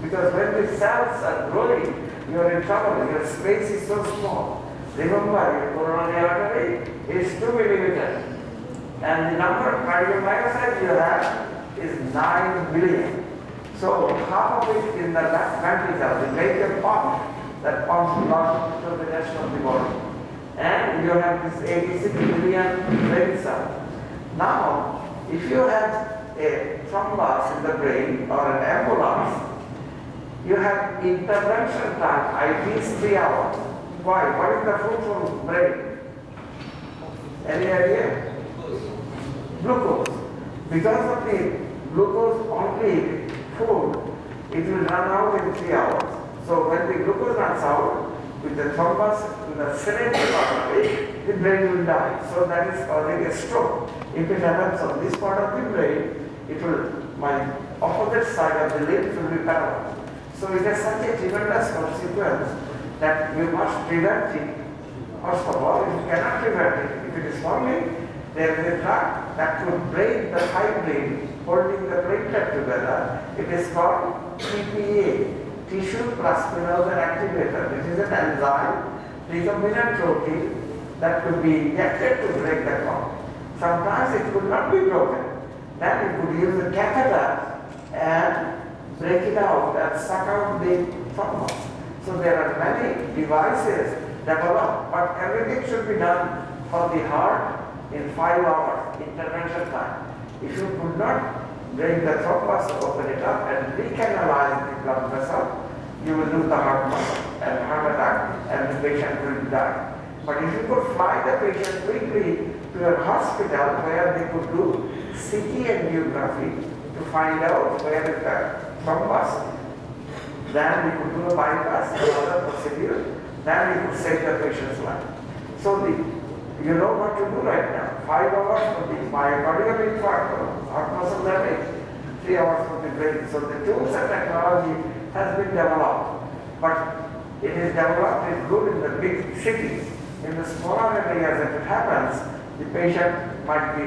Because when the cells are growing, you are in trouble. Your space is so small. Remember, your coronary artery is 2 millimeters. And the number of cardiomyocytes you have is 9 billion. So half of it is the left ventricle, the major pump that pumps blood to the rest of the body. And you have this 86 billion brain cells. Now, if you have a thrombus in the brain or an embolus, you have intervention time, at least 3 hours. Why? What is the food from brain? Any idea? Glucose. Because of the glucose only food, it will run out in 3 hours. So when the glucose runs out, with the thrombus in the cerebral artery, the brain will die. So that is causing a stroke. If it happens on this part of the brain, it will, my opposite side of the limbs will be paralyzed. So it has such a tremendous consequence that you must prevent it. First of all, if you cannot prevent it, if it is forming, there is a drug that could break the fibrin holding the platelet together. It is called TPA, tissue plasminogen activator. It is an enzyme, recombinant protein that could be injected to break the clot. Sometimes it could not be broken. Then you could use a catheter and break it out and suck out the thrombus. So there are many devices developed, but everything should be done for the heart in 5 hours intervention time. If you could not break the thrombus, open it up and recanalize the blood vessel, you will lose the heart muscle and heart attack and the patient will die. But if you could fly the patient quickly to a hospital where they could do CT angiography to find out where is the thrombus, then we could do a bypass or other procedure, then we could save the patient's life. So you know what to do right now. 5 hours for the myocardial infarct, heart muscle damage, 3 hours for the brain. So the tools and technology has been developed, but it is developed is good in the big cities. In the smaller areas, if it happens, the patient might be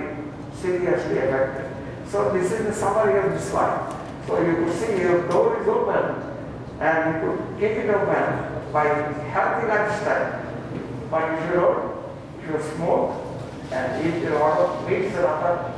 seriously affected. So this is the summary of this slide. So you could see your door is open and you could keep it open by healthy lifestyle. But if you smoke and eat a lot of meats and other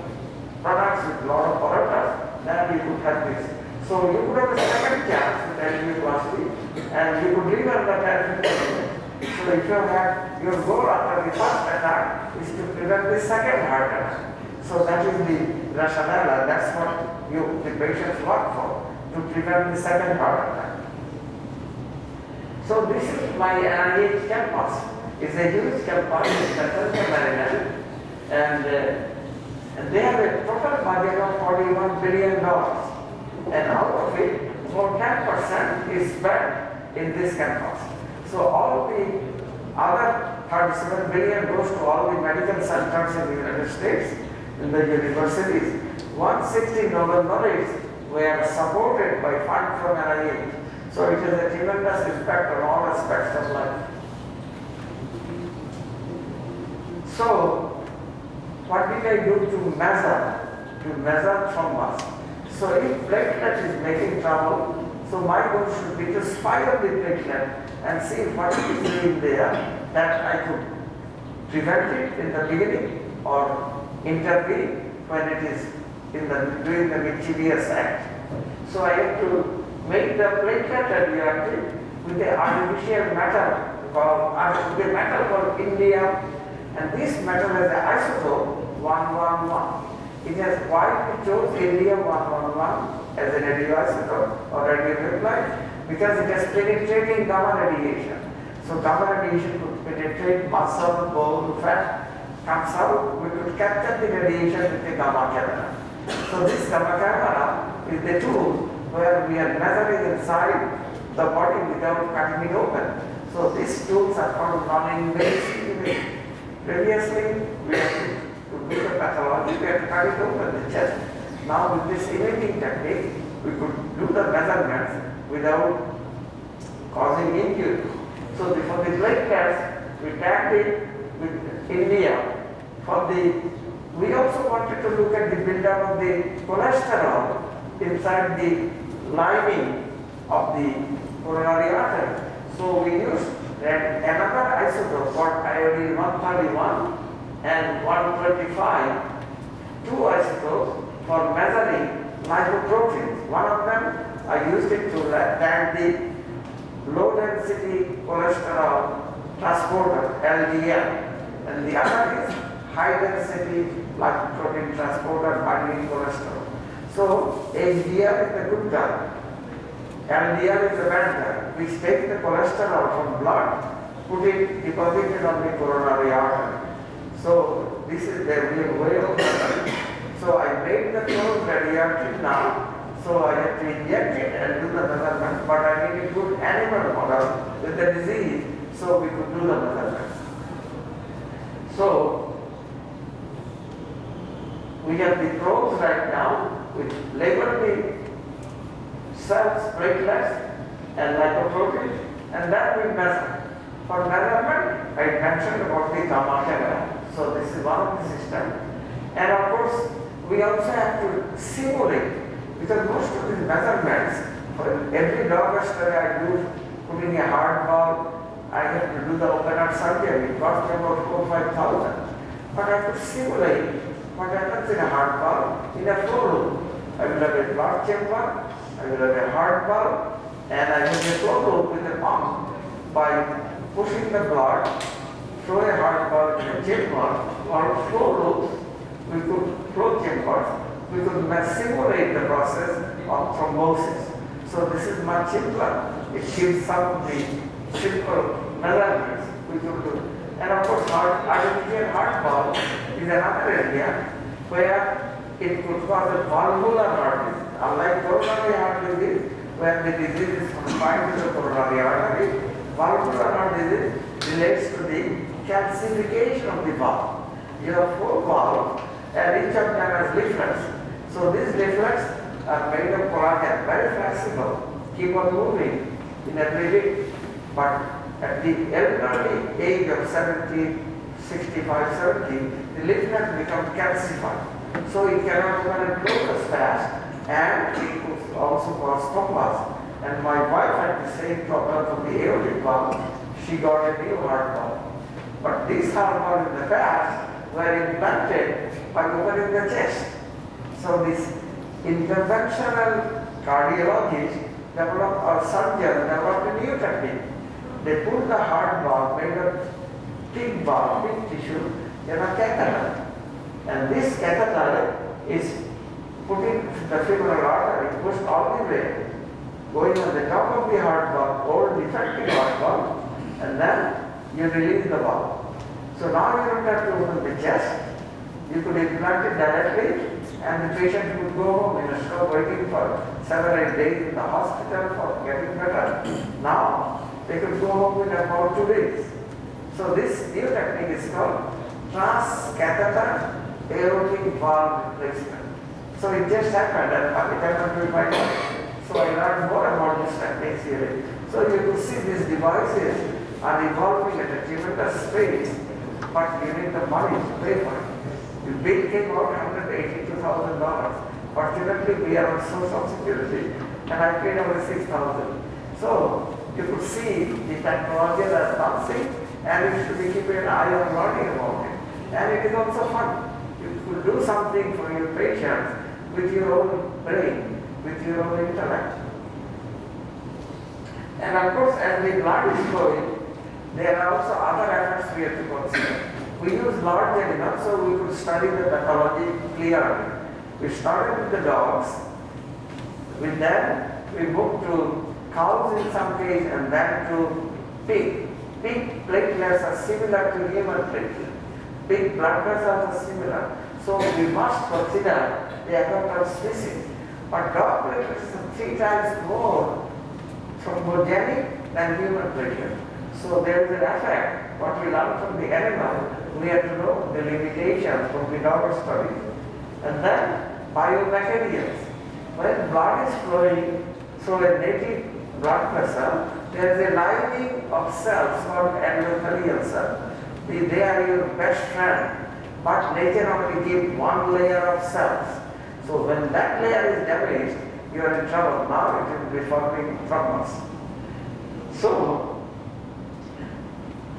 products with a lot of paratas, then you could have this. So you could have a second chance with angioplasty and you could live under 10-15 minutes. So if you have your goal after the first attack is to prevent the second heart attack. So that is the rationale, that's what the patients work for, to prevent the second heart attack. So this is my NIH campus. It's a huge campus in Bethesda, Mrinal, and they have a total budget of $41 billion. And out of it, more 10% is spent in this campus. So all the other 37 billion goes to all the medical centers in the United States, in the universities. 160 Nobel laureates were supported by funds from NIH. So it is a tremendous impact on all aspects of life. So what did I do to measure thrombus? So if platelet is making trouble, so my goal should be to spiral the platelet and see what is in there that I could prevent it in the beginning or intervene when it is doing the mischievous act. So I have to make the platelet radioactive with an artificial metal called indium, and this metal has an isotope 111. It has why we chose indium 111 as a radioisotope or radionuclide, because it has penetrating gamma radiation. So gamma radiation could penetrate muscle, bone, fat, comes out, we could capture the radiation with the gamma camera. So this gamma camera is the tool where we are measuring inside the body without cutting it open. So these tools are called non-invasive imaging. Previously, we had to do the pathology, we had to cut it open, the chest. Now with this imaging technique, we could do the measurements without causing injury. So for the platelets, we tagged it with indium. We also wanted to look at the buildup of the cholesterol inside the lining of the coronary artery. So we used another isotope called iodine 131 and 125, two isotopes for measuring lipoproteins. One of them I used it to tag the low density cholesterol transporter, LDL, and the other is high density lipoprotein transporter binding cholesterol. So HDL is the good term, LDL is the bad term, which takes the cholesterol from blood, put it deposited on the coronary artery. So this is the way of measuring. So I made the clothes radioactive now. So I have to inject it and do the measurement, but I need a good animal model with the disease so we could do the measurement. So we have the probes right now which label the cells, platelets and lipoproteins, and that we measure. For measurement, I mentioned about the gamma camera. So this is one of the systems. And of course, we also have to simulate, because most of these measurements, for every dog study I do, putting a heart valve, I have to do the open heart surgery. It costs me about 4,000 or 5,000. But I have to simulate what happens in a heart valve in a flow loop. I will have a blood chamber, I will have a heart valve, and I have a flow loop with a pump. By pushing the blood through a heart valve in a chamber or flow loops, we could flow chambers, we could simulate the process of thrombosis. So this is much simpler. It gives some of the simple measurements we could do. And of course, artificial heart valve is another area where it could cause a valvular heart disease. Unlike coronary heart disease, where the disease is confined to the coronary artery, valvular heart disease relates to the calcification of the valve. You have 4 valves, and each of them has leaflets. So these leaflets are made of collagen, very flexible, keep on moving in every week. But at the elderly age of 70, 65, 70, the leaflets become calcified. So it cannot open and close as fast, and it could also cause thrombus. And my wife had the same problem from the aortic valve. She got a new heart valve. But these heart valves in the past were implanted by opening the chest. So this interventional cardiologists developed, or surgeons developed a new technique. They put the heart valve made of pig valve, pig tissue, in a catheter. And this catheter is put in the femoral artery, pushed all the way, going on the top of the heart valve, or defective heart valve, and then you release the valve. So now you don't have to open the chest. You could implant it directly, and the patient could go home instead of waiting for 7 or 8 days in the hospital for getting better. Now they could go home in about 2 days. So this new technique is called transcatheter aortic valve replacement. So it just happened, and it happened with my wife. So I learned more about this technique here. So you could see these devices are evolving at a tremendous pace, but you need the money to pay for it. The bill came out $182,000. Fortunately, we are on Social Security, and I paid over $6,000. So you could see the technology is advancing, and you should be keeping an eye on learning about it. And it is also fun. You could do something for your patients with your own brain, with your own intellect. And of course, as the blood is flowing, there are also other efforts we have to consider. We use large animals, so we could study the pathology clearly. We started with the dogs. With them, we moved to cows in some case, and then to pig. Pig platelets are similar to human platelets. Pig blood vessels are similar. So we must consider the effect of species. But dog platelets are 3 times more thrombogenic than human platelets. So there is an effect. What we learn from the animal, we have to know the limitations from the dog studies. And then biomaterials. When blood is flowing through a native blood vessel, there is a lining of cells called endothelial cells. They are your best friend, but nature only gives one layer of cells. So when that layer is damaged, you are in trouble. Now it will be forming thrombus. So,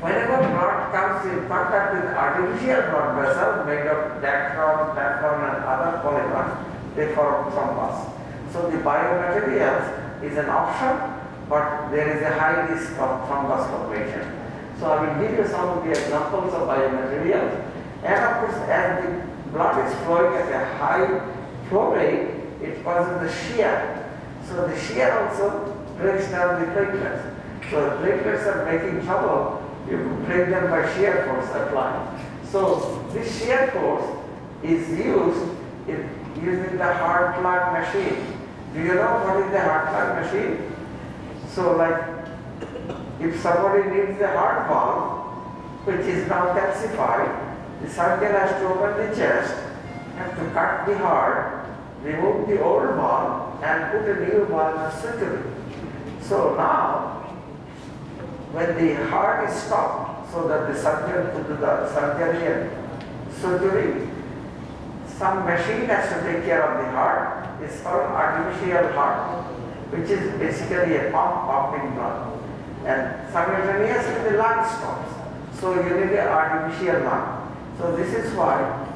whenever blood comes in contact with artificial blood vessels made of dacron and other polymers, they form thrombus. So the biomaterials is an option, but there is a high risk of thrombus formation. So I will give you some of the examples of biomaterials. And of course, as the blood is flowing at a high flow rate, it causes the shear. So the shear also breaks down the platelets. So the platelets are making trouble. You break them by shear force applied. So this shear force is used in using the heart clot machine. Do you know what is the heart clot machine? So like if somebody needs the heart valve, which is now calcified, the surgeon has to open the chest, have to cut the heart, remove the old valve and put a new valve in the surgery. So now when the heart is stopped, so that the surgeon could do the surgery and surgery, some machine has to take care of the heart. It's called artificial heart, which is basically a pump pumping blood. And simultaneously the lung stops. So you need an artificial lung. So this is why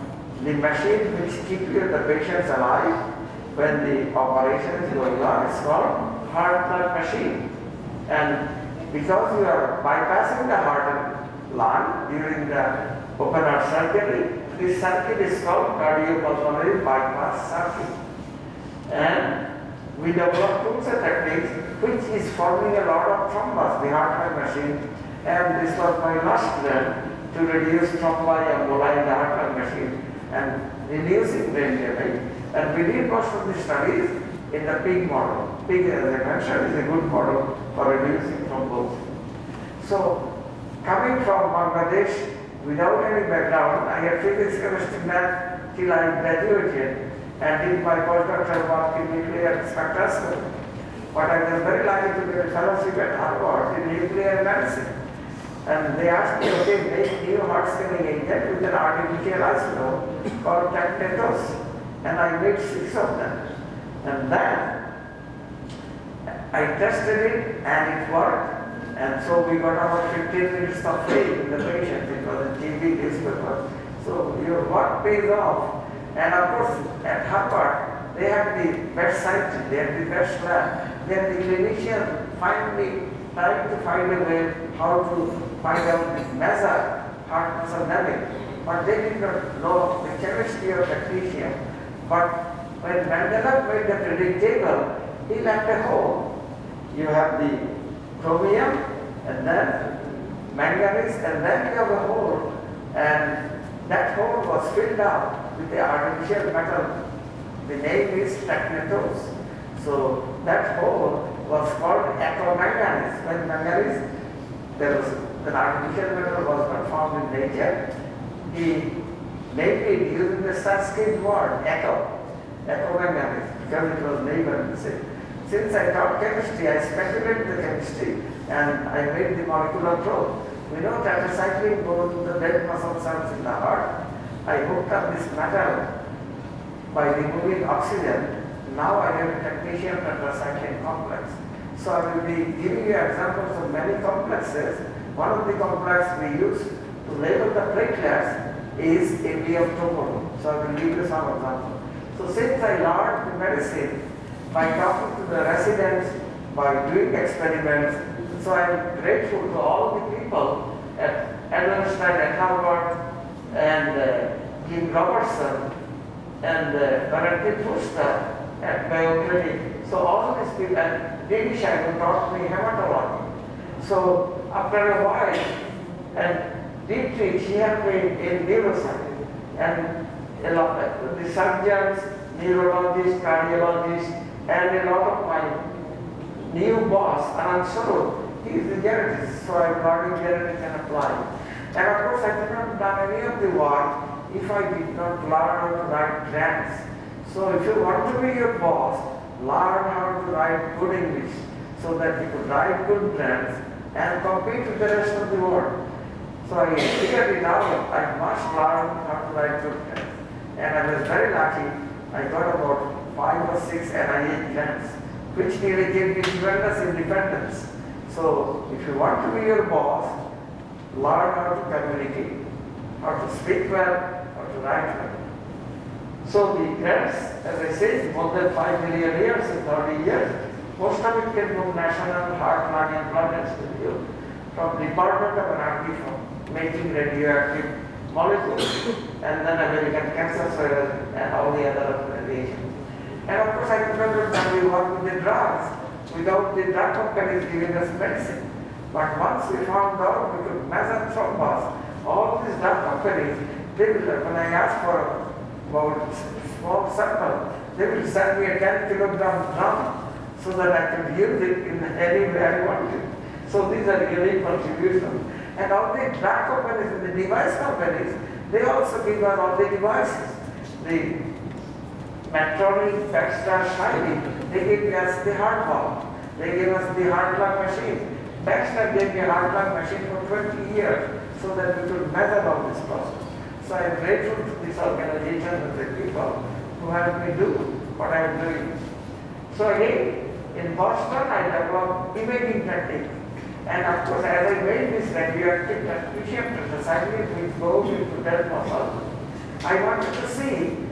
the machine which keeps the patients alive when the operation is going on is called heart clot machine. And because you are bypassing the heart and lung during the open heart surgery, this circuit is called cardiopulmonary bypass circuit. And we developed tools and techniques which is forming a lot of thrombus, the heart clot machine. And this was my last plan to reduce Thrombi and Emboli in the heart clot machine and reducing brain damage. And we did most of the studies in the pig model. Pig, as I mentioned, is a good model for reducing thrombosis. So, coming from Bangladesh without any background, I had physics, chemistry, math till I graduated and did my postdoctoral work in nuclear spectroscopy. But I was very lucky to get a fellowship at Harvard in nuclear medicine. And they asked me, okay, make new heart scanning agent with an artificial isotope called tactetos. And I made 6 of them. And then I tested it and it worked. And so we got about 15 minutes of fame in the patient. It was a TV newspaper. So your work pays off. And of course, at Harvard, they had the best scientists, they had the best lab, they had the clinician finally trying to find a way how to find out, measure heart muscle damage. But they did not know the chemistry of technetium. But when Mendeleev made the periodic table, he left a hole. You have the chromium, and then manganese, and then you have a hole. And that hole was filled up with the artificial metal. The name is tactetos. So that hole was called echo-manganese. When manganese, there was an artificial metal was not found in nature. He made it using the Sanskrit word echo-manganese, because it was neighbor. Since I taught chemistry, I speculated the chemistry and I made the molecular probe. We know tetracycline goes to the dead muscle cells in the heart. I hooked up this metal by removing oxygen. Now I have a technetium tetracycline complex. So I will be giving you examples of many complexes. One of the complexes we use to label the platelets is indium So I will give you some examples. So since I learned the medicine by talking to the residents, by doing experiments, so I am grateful to all the people at Edelstein, at Harvard, and Jim Robertson, and Valentin Fuster at Mayo Clinic. So all of these people, and Dewi Shai, who taught me hematology. So after a while, and deeply she helped me in neuroscience, and a lot of the surgeons, neurologists, cardiologists, and a lot of my new boss, Anand Swarup, he is the geneticist, so I'm learning genetics and applying. And of course, I could not have done any of the work if I did not learn how to write grants. So if you want to be your boss, learn how to write good English so that you could write good grants and compete with the rest of the world. So I figured it out, I must learn how to write good grants. And I was very lucky, I got about 5 or 6 NIH grants, which really gave me tremendous independence. So if you want to be your boss, learn how to communicate, how to speak well, how to write well. So the grants, as I said, more than 5 million years in 30 years, most of it came from National Heart, Lung and Blood Institute, from Department of Anatomy, from making radioactive molecules, and then American Cancer Society and all the other organizations. And of course, I remember when we worked with the drugs, without the drug companies giving us medicine. But once we found out we could measure thrombus, all these drug companies, they will, when I asked for about small sample, they will send me a 10 kilogram drum so that I can use it in any way I want to. So these are really contributions. And all the drug companies and the device companies, they also give us all the devices. The Medtronic, Bethesda, Shiny, they gave us the heart valve. They gave us the heart lung machine. Bethesda gave me a heart lung machine for 20 years so that we could measure all this process. So I am grateful to this organization and the people who helped me do what I am doing. So again, in Boston, I developed imaging technique. And of course, as I made this radioactive transmission to the cyclic which goes into dead muscle, I wanted to see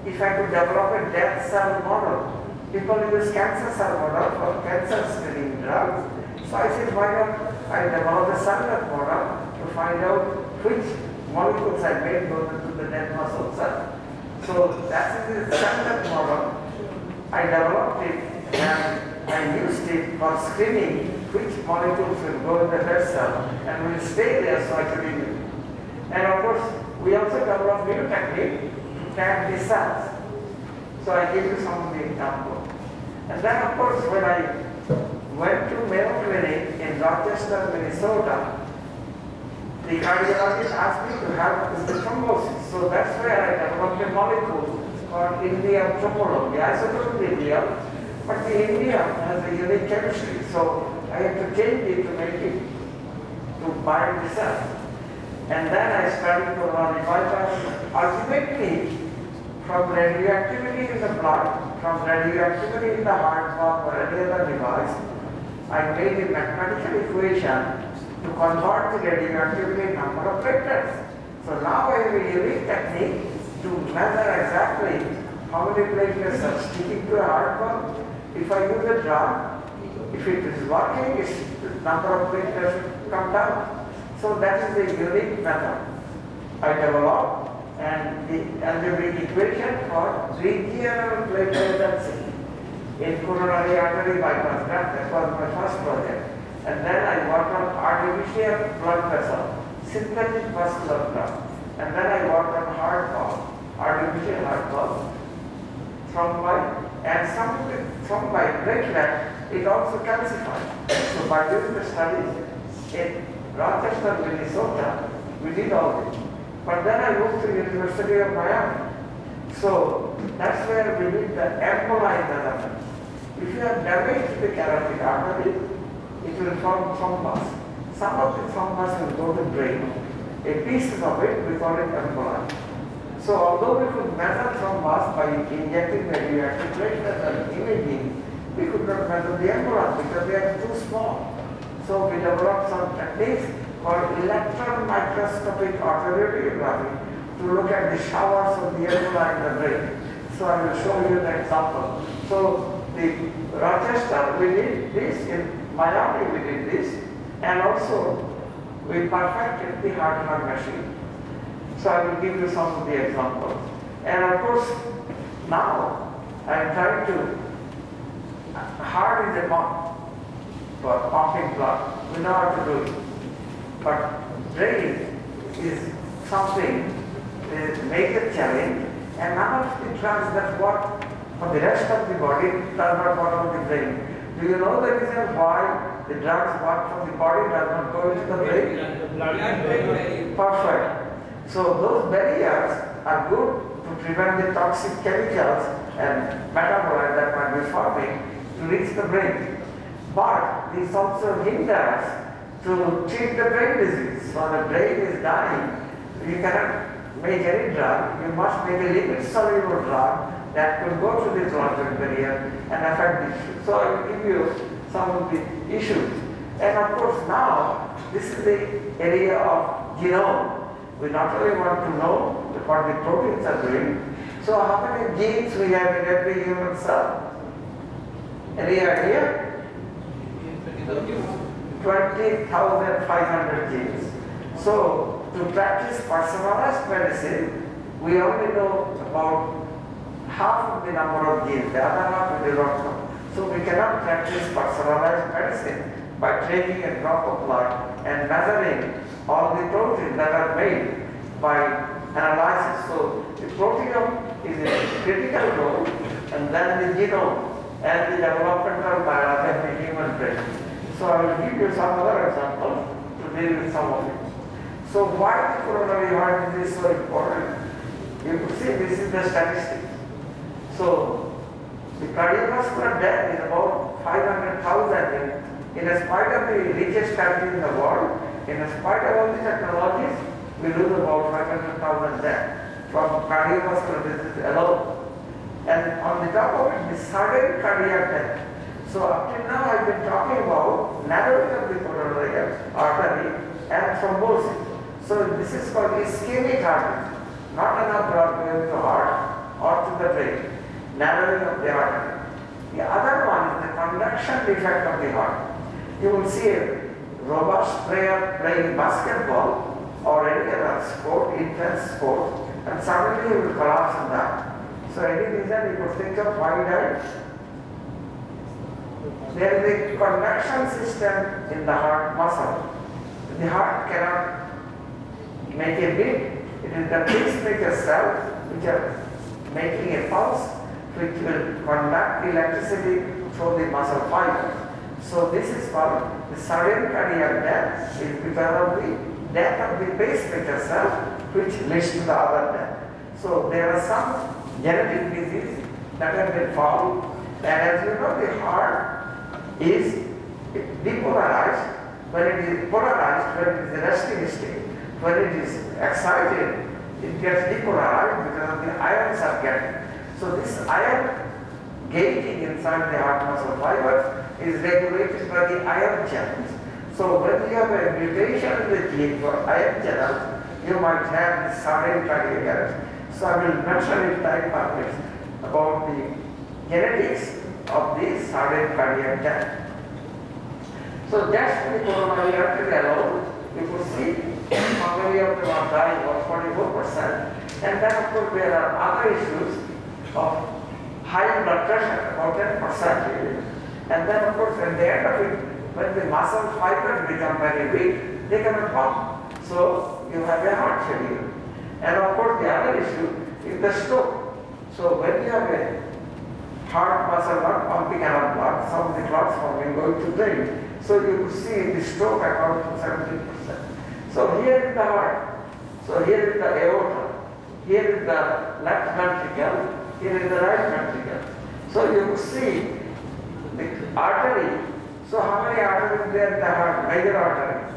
if I could develop a dead cell model. People use cancer cell model for cancer screening drugs. So I said, why not I develop a cellular model to find out which molecules I made go into the dead muscle cell. So that is the cellular model. I developed it and I used it for screening which molecules will go in the dead cell and will stay there so I could use it. And of course, we also developed new technique to tag the cells. So I give you some of the examples. And then of course, when I went to Mayo Clinic in Rochester, Minnesota, the cardiologist asked me to help with the thrombosis. So that's where I developed a molecule called indium thrombolone, the isotope indium. But the indium has a unique chemistry, so I had to change it to make it to bind the cell. And then I studied coronary bypass. Ultimately, from radioactivity in the blood, from radioactivity in the heart valve or any other device, I made a mathematical equation to convert the radioactivity number of platelets. So now I have a unique technique to measure exactly how many platelets are sticking to a heart valve. If I use a drug, if it is working, the number of platelets come down. So that is a unique method I developed, and the algebraic equation for regional platelet density in coronary artery bypass graft. That was my first project. And then I worked on artificial blood vessel, synthetic vascular graft. And then I worked on heart valve, artificial heart valve, thrombi, and some of the thrombi platelet, it also calcified. So by doing the studies in Rochester, Minnesota, we did all this. But then I moved to University of Miami. So that's where we did the emboli development. If you have damage to the carotid artery, it will form thrombus. Some of the thrombus will go to brain. A piece of it, we call it emboli. So although we could measure thrombus by injecting radioactive platelets and imaging, we could not measure the emboli because they are too small. So we developed some techniques called electron microscopic arteriography to look at the showers of the emboli in the brain. So I will show you the example. So the Rochester, we did this, in Miami we did this, and also we perfected the heart lung machine. So I will give you some of the examples. And of course, now I am trying to, heart is a pump for pumping blood. We know how to do it. But brain is something, is major challenge, and none of the drugs that work for the rest of the body does not work on the brain. Do you know the reason why the drugs work for the body does not go into the brain? Perfect. So those barriers are good to prevent the toxic chemicals and metabolites that might be forming to reach the brain. But this also hinders to treat the brain disease. So the brain is dying. You cannot make any drug. You must make a liquid soluble drug that could go to this blood-brain barrier and affect the issue. So I will give you some of the issues. And of course now, this is the area of genome. We not only want to know what the proteins are doing. So how many genes we have in every human cell? Any idea? 20,500 genes. So to practice personalized medicine, we only know about half of the number of genes, the other half we do not know. So we cannot practice personalized medicine by taking a drop of blood and measuring all the proteins that are made by analysis. So the proteome is a critical role, and then the genome and the developmental biology of the human brain. So I will give you some other examples to deal with some of it. So why the coronary heart disease is so important? You could see this is the statistics. So the cardiovascular death is about 500,000 in spite of the richest country in the world. In spite of all the technologies, we lose about 500,000 deaths from cardiovascular disease alone. And on the top of it, the sudden cardiac death. So up till now I've been talking about narrowing of the coronary artery and thrombosis. So this is called ischemic heart disease. Not enough blood going to the heart or to the brain. Narrowing of the artery. The other one is the conduction defect of the heart. You will see a robust player playing basketball or any other sport, intense sport, and suddenly he will collapse and die. So any reason you could think of why he died? There is a conduction system in the heart muscle. The heart cannot make a beat. It is the pacemaker cells which are making a pulse which will conduct electricity through the muscle fibers. So this is called the sudden cardiac death is because of the death of the pacemaker cell which leads to the other death. So there are some genetic diseases that have been found, and as you know, the heart is depolarized when it is polarized, when it is in resting state. When it is excited, it gets depolarized because of the ions are getting. So this ion gating inside the heart muscle fibers is regulated by the ion channels. So when you have a mutation in the gene for ion channels, you might have this sudden cardiac arrest. So I will mention in time permits about the genetics of the sudden cardiac death. So just in the coronary artery alone, you could see how many of them are dying, about 44%. And then of course there are other issues of high blood pressure, about 10%. And then of course at the end of it, when the muscle fibers become very weak, they cannot pump. So you have a heart failure. And of course the other issue is the stroke. So when you have a heart muscle not pumping enough blood, some of the clots forming going to brain. So you could see the stroke accounts for 17%. So here is the heart. So here is the aorta. Here is the left ventricle. Here is the right ventricle. So you could see the artery. So how many arteries there in the heart? Major arteries.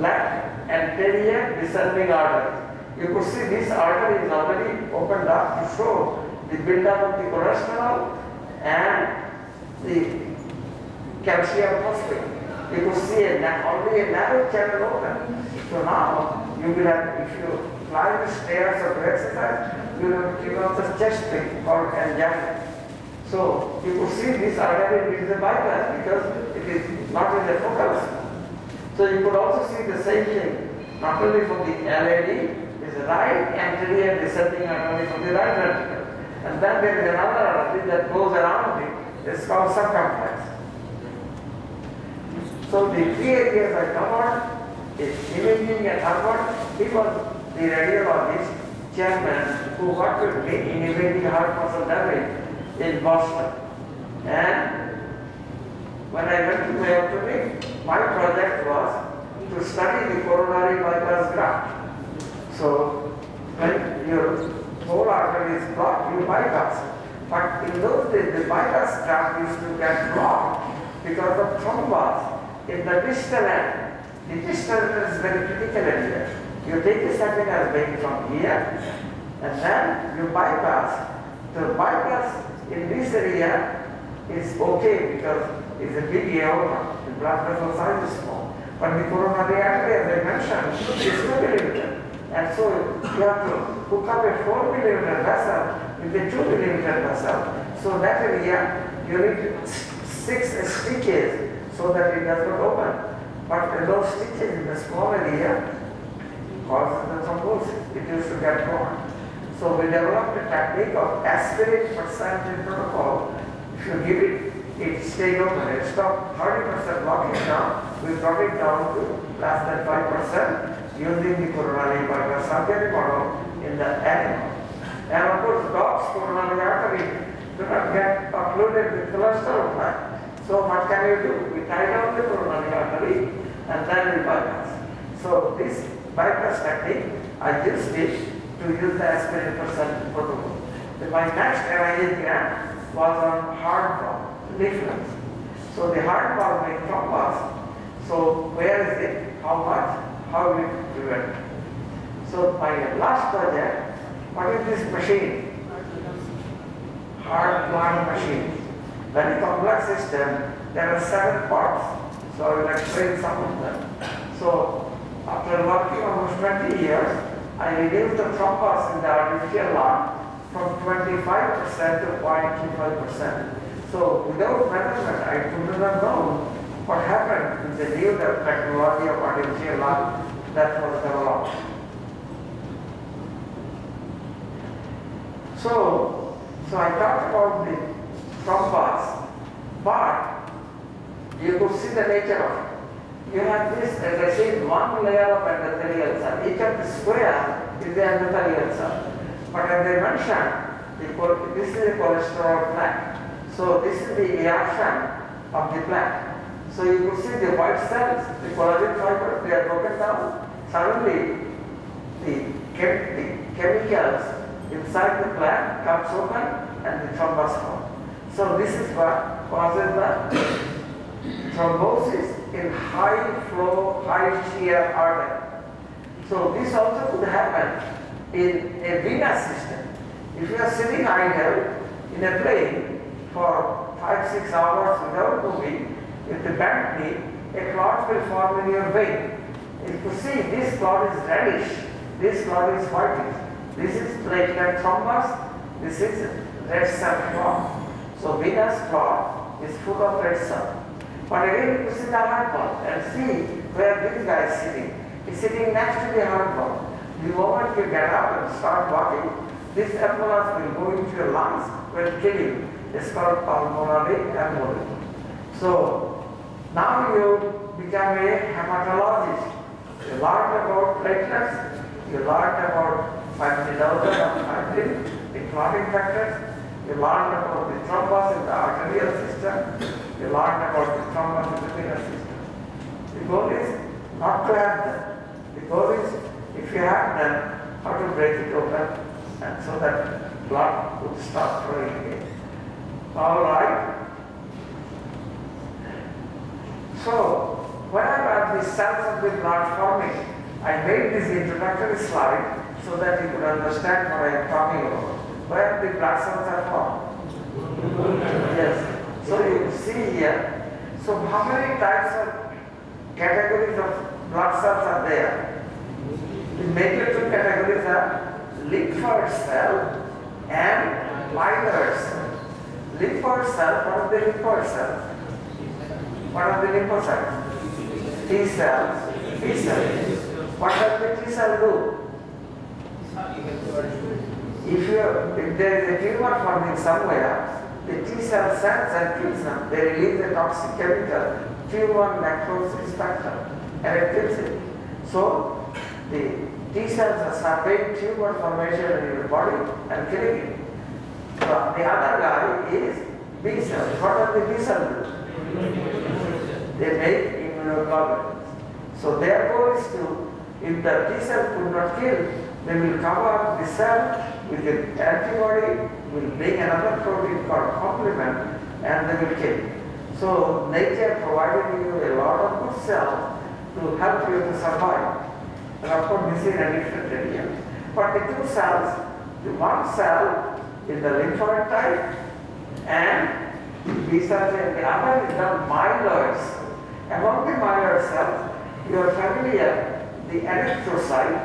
Left anterior descending artery. You could see this artery is already opened up to show the build-up of the cholesterol and the calcium phosphate. You could see only a narrow channel open. So now you will have, if you climb the stairs or do exercise, you will have the chest thing called angina. So you could see this artery is a bypass because it is not in the focus. So you could also see the same thing, not only from the LAD, is the right anterior descending artery from the right ventricle. And then there is another artery that goes around it. It's called circumflex. So the three areas I covered is imaging and heart. He was the radiologist chairman who worked with me in imaging heart muscle damage in Boston. And when I went to Mayo Clinic, my project was to study the coronary bypass graft. So when your whole artery is blocked, you bypass it. But in those days, the bypass graft used to get blocked because of thrombus in the distal end. The distal end is very critical area. You take the second as being from here, and then you bypass. The bypass in this area is okay because it's a big aorta, the blood vessel size is small. But the coronary artery, as I mentioned, is 2 millimeter. And so you have to hook up a 4 millimeter vessel with a 2 millimeter vessel. So that area, you need 6 stitches so that it does not open. But those stitches in the small area causes the thrombosis. It used to get torn. So we developed a technique of aspirate percentage protocol. If you give it, it stayed open. It stopped 30% locking down. We brought it down to less than 5% using the coronary bypass surgery model in the animal. And of course, dogs' coronary artery do not get occluded with cholesterol plaque. So what can you do? We tie down the coronary artery and then we bypass. So this bypass technique, I used it to use the aspirate percentage protocol. My next NIH grant was on heart valve, leaflets. So the heart valve makes thrombus. So where is it? How much? How will it prevent? So my last project, what is this machine? Heart valve machine. Very complex system. There are 7 parts. So I will explain some of them. So after working almost 20 years, I reduced the thrombus in the artificial lung from 25% to 0.25%. So without measurement, I could not know what happened with the new technology of artificial lung that was developed. So I talked about the thrombus, but you could see the nature of it. You have this, as I said, one layer of endothelial cell. Each of the square is the endothelial cell. But as I mentioned, this is a cholesterol plaque. So this is the reaction of the plaque. So you could see the white cells, the collagen fibers, they are broken down. Suddenly, the chemicals inside the plaque comes open and the thrombus forms. So this is what causes the thrombosis in high flow, high shear artery. So this also could happen in a venous system. If you are sitting idle in a plane for 5-6 hours without moving, with the bent knee, a clot will form in your vein. If you see, this clot is reddish, this clot is whitish. This is platelet thrombus, this is red cell clot. So venous clot is full of red cell. But again, you see the heart valve and see where this guy is sitting. He's sitting next to the heart valve. The moment you get up and start walking, this embolus will go into your lungs, will kill you. It's called pulmonary emboli. So now you become a hematologist. You learned about platelets, you learned about fibrinogen of fibrinogen, the clotting factors, you learned about the thrombus in the arterial system, you learned about the thrombus in the venous system. The goal is not to have them. The goal is, if you have them, how to break it open and so that blood would start flowing again. All right. So when I got the cells of the blood forming, I made this introductory slide so that you could understand what I am talking about. Where the blood cells are formed. Yes. So you see here. So how many types of categories of blood cells are there? The major 2 categories are lymphoid cell and myeloid cell. Lymphoid cell, what are the lymphoid cells? What are the lymphocytes? T cells, B cells. What does the T cell do? If there is a tumor forming somewhere, the T cell sends and kills them. They release a toxic chemical, T1 necrosis factor, and it kills it. So the T cells are stopping tumor formation in your body and killing it. So the other guy is B cells. What are the B cells do? They make immunoglobulins. So their goal is to, if the T cell could not kill, they will cover up the cell with an antibody, will bring another protein called complement, and they will kill. So nature provided you a lot of good cells to help you to survive. And of course, this is a different area. But the 2 cells, The one cell is the lymphoid type, and these are the other is the myeloids. Among the myeloid cells, you are familiar the erythrocyte,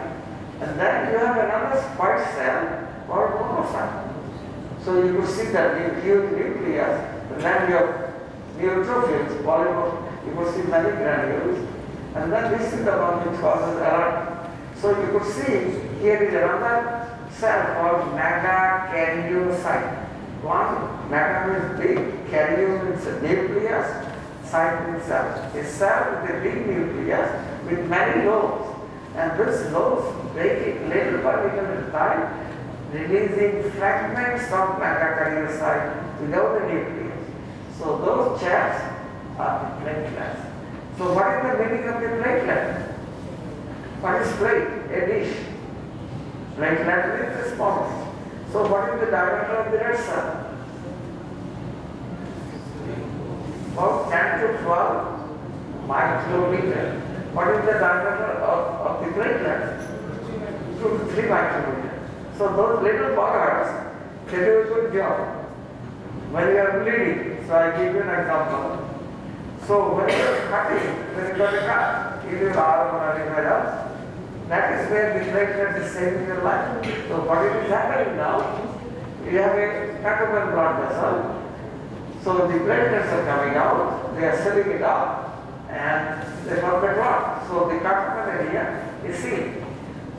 and then you have another white cell called monocyte. So you could see that the huge nucleus, and then you have neutrophils, polymorph, you could see many granules, and then this is the one which causes alert. So you could see here is another cell called megakaryocyte. One mega means big, karyo means nucleus, cyte means cell. A cell with a big nucleus with many lobes, and this lobes break it little by little at a time, releasing fragments of megakaryocyte without the nucleus. So those chaps are the platelets. So what is the meaning of the platelet? What is plate? A dish. Platelet is the smallest. So what is the diameter of the red cell? About 10 to 12 micrometer. What is the diameter of the platelet? 2 to 3 micrometer. So those little buggers can do a good job. When you are bleeding, so I give you an example. So when you are cutting, when you got a cut, you do arm or anywhere else, that is where the platelet is saving your life. So what is happening now? You have a cut-open blood vessel. So the platelets are coming out, they are filling it up, and they form the clot. So the cut-open area is sealed.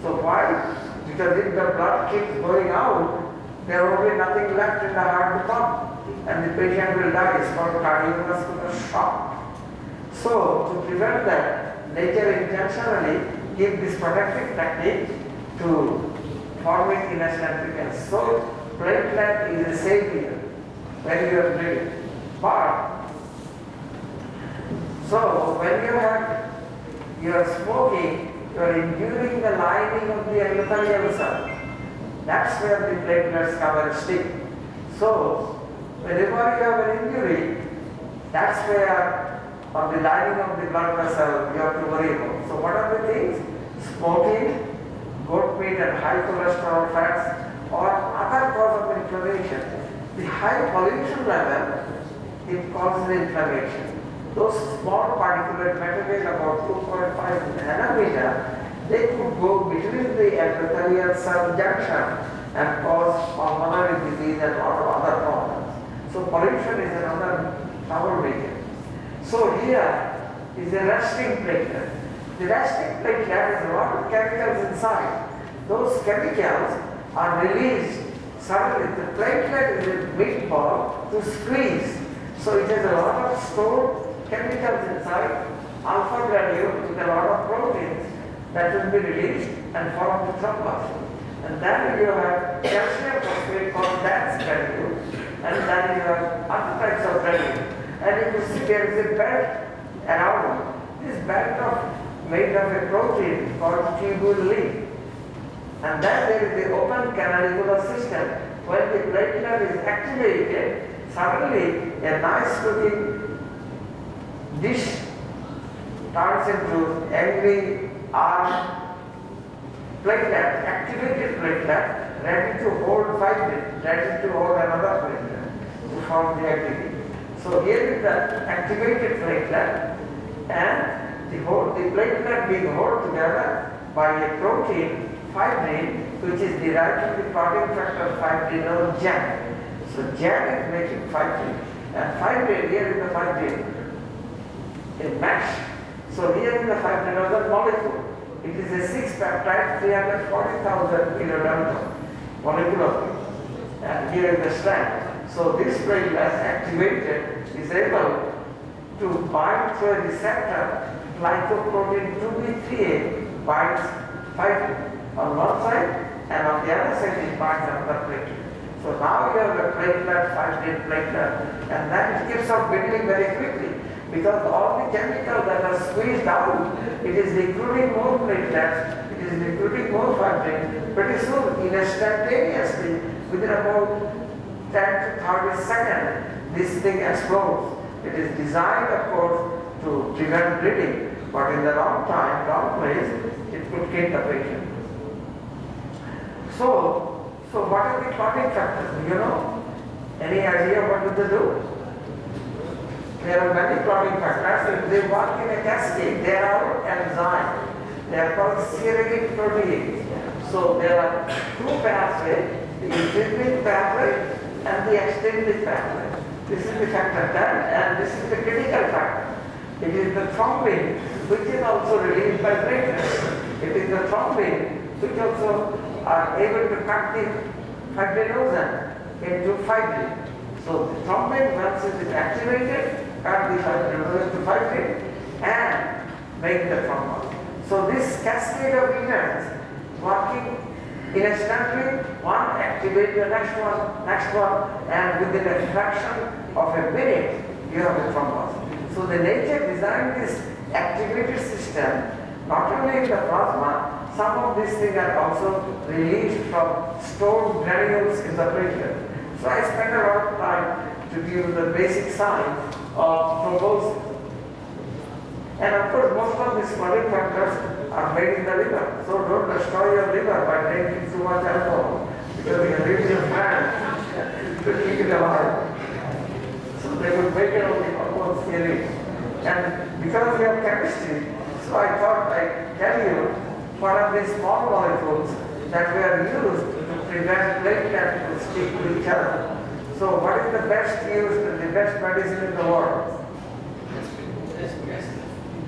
So why? Because if the blood keeps going out, there will be nothing left in the heart to pump, and the patient will die. It's called cardiovascular shock. So to prevent that, nature intentionally gives this protective technique to forming in a centrifuge. So platelet is a savior when you are bleeding. But so when you are smoking, you are injuring the lining of the endothelial cell. That's where the platelets come and stick. So whenever you have an injury, that's where on the lining of the blood vessel you have to worry about. So what are the things? Smoking, goat meat and high cholesterol fats, or other cause of inflammation. The high pollution level, it causes inflammation. Those small particulate matter weight about 2.5 nanometer, they could go between the endothelial cell junction and cause pulmonary disease and a lot of other problems. So pollution is another troublemaker. So here is a resting platelet. The resting platelet has a lot of chemicals inside. Those chemicals are released suddenly. The platelet is a big ball to squeeze. So it has a lot of stored chemicals inside, alpha granule with a lot of proteins that will be released and form the thrombus. And then you have calcium phosphate called dense granule, and then you have other types of granule. And you can see there is a belt around this belt made of a protein called tubulin. And then there is the open canalicular system. When the platelet is activated, suddenly a nice looking dish turns into angry arm platelet, activated platelet, ready to hold fibrin, ready to hold another platelet to form the activity. So here is the activated platelet, and the platelet being held together by a protein, fibrin, which is derived from the clotting factor fibrin or JAM. So JAM is making fibrin, and fibrin, here is the fibrin, a mesh. So here is the fibrinogen molecule. It is a 6-peptide, 340,000 kilodalton molecule of it. And here is the strand. So this platelet activated is able to bind to a receptor, glycoprotein 2B3A binds fibrin on one side, and on the other side it binds another platelet. So now you have a platelet, fibrin platelet, and then it keeps on building very quickly, because all the chemicals that are squeezed out, it is recruiting more platelets, it is recruiting more fibrin. Pretty soon, instantaneously, within about 10 to 30 seconds, this thing explodes. It is designed, of course, to prevent bleeding, but in the wrong time, wrong place, it could kill the patient. So So what are the clotting factors? Do you know? Any idea what do they do? There are many clotting factors. If they work in a cascade, they are enzymes. They are called serine proteins. So there are two pathways, the intrinsic pathway and the extrinsic pathway. This is the factor 10 and this is the critical factor. It is the thrombin which is also released by platelets. It is the thrombin which also are able to cut the fibrinogen into fibrin. So the thrombin, once it is activated, cut the fibrinogen to fibrin and make the thrombus. So this cascade of events working instantly, one activates the next one, and within a fraction of a minute, you have a thrombus. So the nature designed this activated system, not only in the plasma, some of these things are also released from stored granules in the platelet. So I spent a lot of time to give the basic signs of thrombosis. And of course, most of these clotting factors are made in the liver. So don't destroy your liver by drinking too much alcohol, because you leave your plan to keep it alive. So they would make it only hormone theory. And because we have chemistry, so I thought I'd tell you what are these small molecules that were used to prevent platelets to stick to each other. So what is the best used and the best medicine in the world?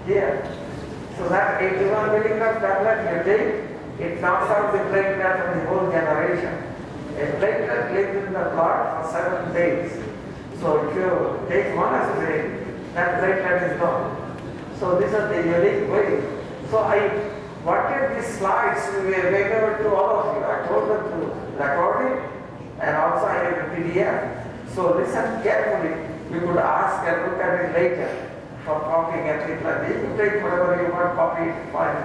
Here. So that 81 milligram tablet you take, it knocks out the platelet from the whole generation. A platelet lives in the blood for 7 days. So if you take one aspirin, that platelet is gone. So these are the unique ways. So I wanted these slides to be available to all of you. I told them to record it and also I have a PDF. So listen carefully. You could ask and look at it later. For copying and things like this. You take whatever you want, copy it, fine.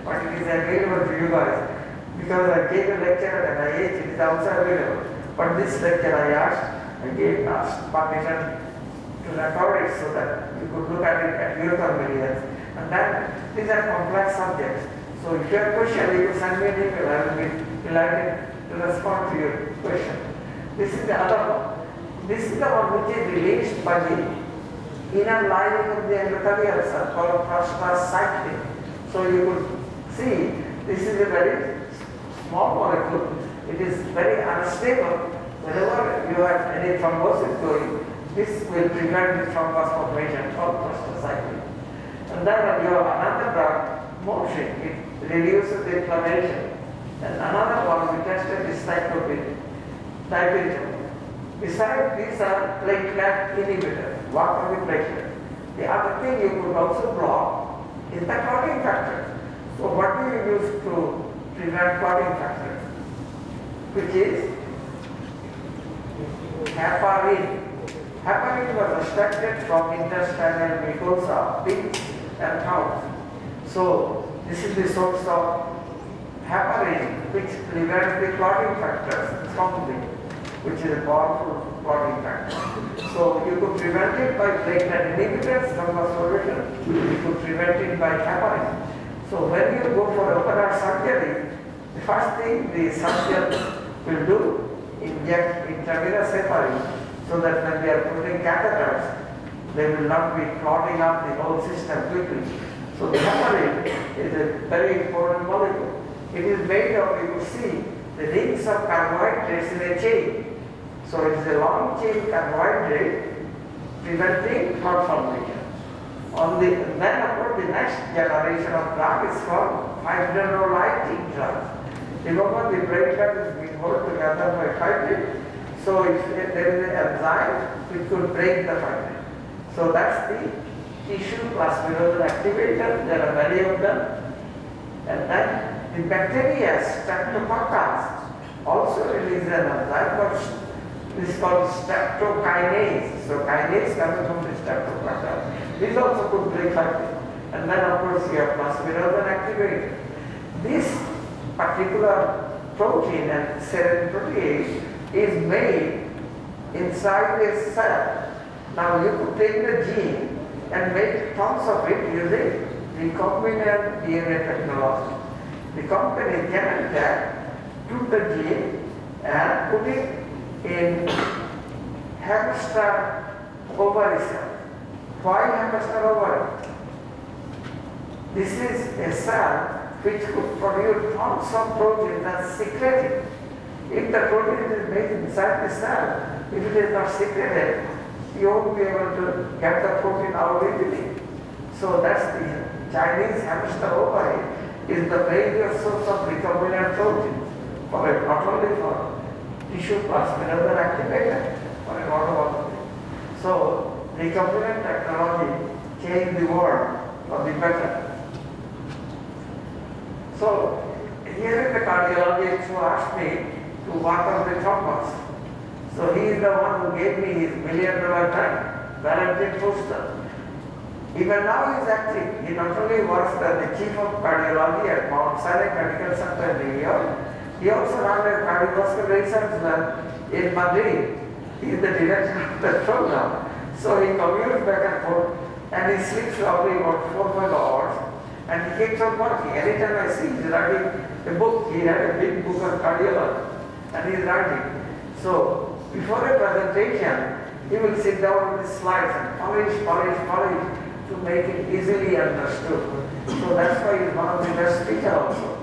But it is available to you guys. Because I gave a lecture at NIH, it is also available. But this lecture I asked permission to record it so that you could look at it at your convenience. And then these are complex subjects. So if you have a question, you can send me an email. I will be delighted to respond to your question. This is the other one. This is the one which is released by the inner lining of the endothelial cell called prostacyclin. So you could see this is a very small molecule. It is very unstable. Whenever you have any thrombosis going, this will prevent the thrombus formation called prostacyclin. And then you have another drug, morphine. It reduces the inflammation. And another one we tested is cyclopin, diabetes. Besides, these are platelet inhibitors, work on the platelet. The other thing you could also block is the clotting factor. So what do you use to prevent clotting factors? Which is heparin. Heparin was extracted from intestinal mucosa, pigs and cows. So this is the source of heparin which prevents the clotting factors from the which is a powerful clotting factor. So you could prevent it by platelet inhibitors, thrombus solution. You could prevent it by heparin. So when you go for open heart surgery, the first thing the surgeon will do, inject intravenous heparin, so that when they are putting catheters, they will not be clotting up the whole system quickly. So the heparin is a very important molecule. It is made of, you could see, the rings of carbohydrates in a chain. So it is a long chain carbohydrate preventing clot formation. Then of course the next generation of drug is called fibrinolytic drugs. Remember the platelet is being held together by fibrin. So if there is an enzyme which could break the fibrin. So that's the tissue plasminogen activator. There are many of them. And then the bacteria, streptococcus, also release an enzyme, but this is called streptokinase. So kinase comes from the streptococcus. This also could break fibrin. And then of course you have plasminogen activator. This particular protein and serine protease is made inside a cell. Now you could take the gene and make tons of it using recombinant DNA technology. The company Genentech took the gene and put it in hamster ovary cell. Why hamster ovary? This is a cell which could produce tons of protein that's secreted. If the protein is made inside the cell, if it is not secreted, you won't be able to get the protein out easily. So that's the Chinese hamster ovary is the major source of recombinant protein not only for tissue plasminogen activator, but a lot of other things. So recombinant technology changed the world for the better. So here in the cardiologist who asked me to work on the thrombus. So he is the one who gave me his $1 million grant, Valentin Fuster. Even now he is active. He not only works as the chief of cardiology at Mount Sinai Medical Center in New York, he also runs a cardiovascular research lab in Madrid. He is the director of the program. So he commutes back and forth and he sleeps probably about 4 or 5 hours and he keeps on working. Anytime I see he's writing a book, he had a big book on cardiology and he's writing. So before a presentation, he will sit down with the slides and polish to make it easily understood. So that's why he's one of the best speakers also.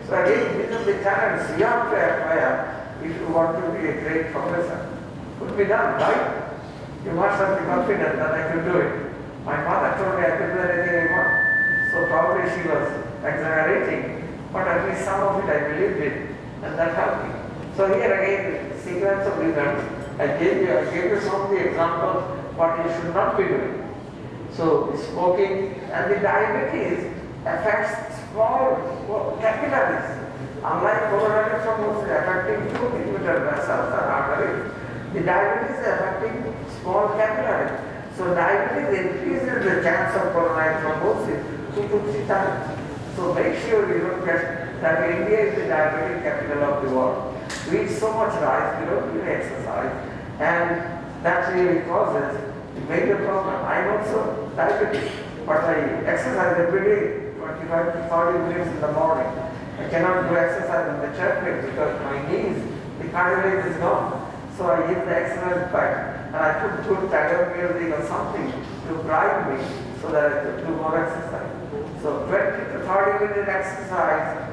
So again, these are the talents you have to acquire if you want to be a great professor. Could be done, right? You must have the confidence that I can do it. My mother told me I could do anything I want. So probably she was exaggerating, but at least some of it I believed in, and that helped me. So here again, the sequence of events, I gave you some of the examples what you should not be doing. So smoking and the diabetes affects small capillaries. Unlike coronary thrombosis affecting 2 millimeter vessels and arteries, the diabetes is affecting small capillaries. So diabetes increases the chance of coronary thrombosis 2 to 3 times. So make sure you don't get that India is the diabetic capital of the world. We eat so much rice, we don't really exercise, and that really causes a major problem. I'm also diabetic, but I exercise every day, 25 to 40 minutes in the morning. I cannot do exercise on the treadmill because my knees, the cartilage is gone. So I use the exercise bike and I put good tire music or something to drive me so that I could do more exercise. So 20 to 30 minute exercise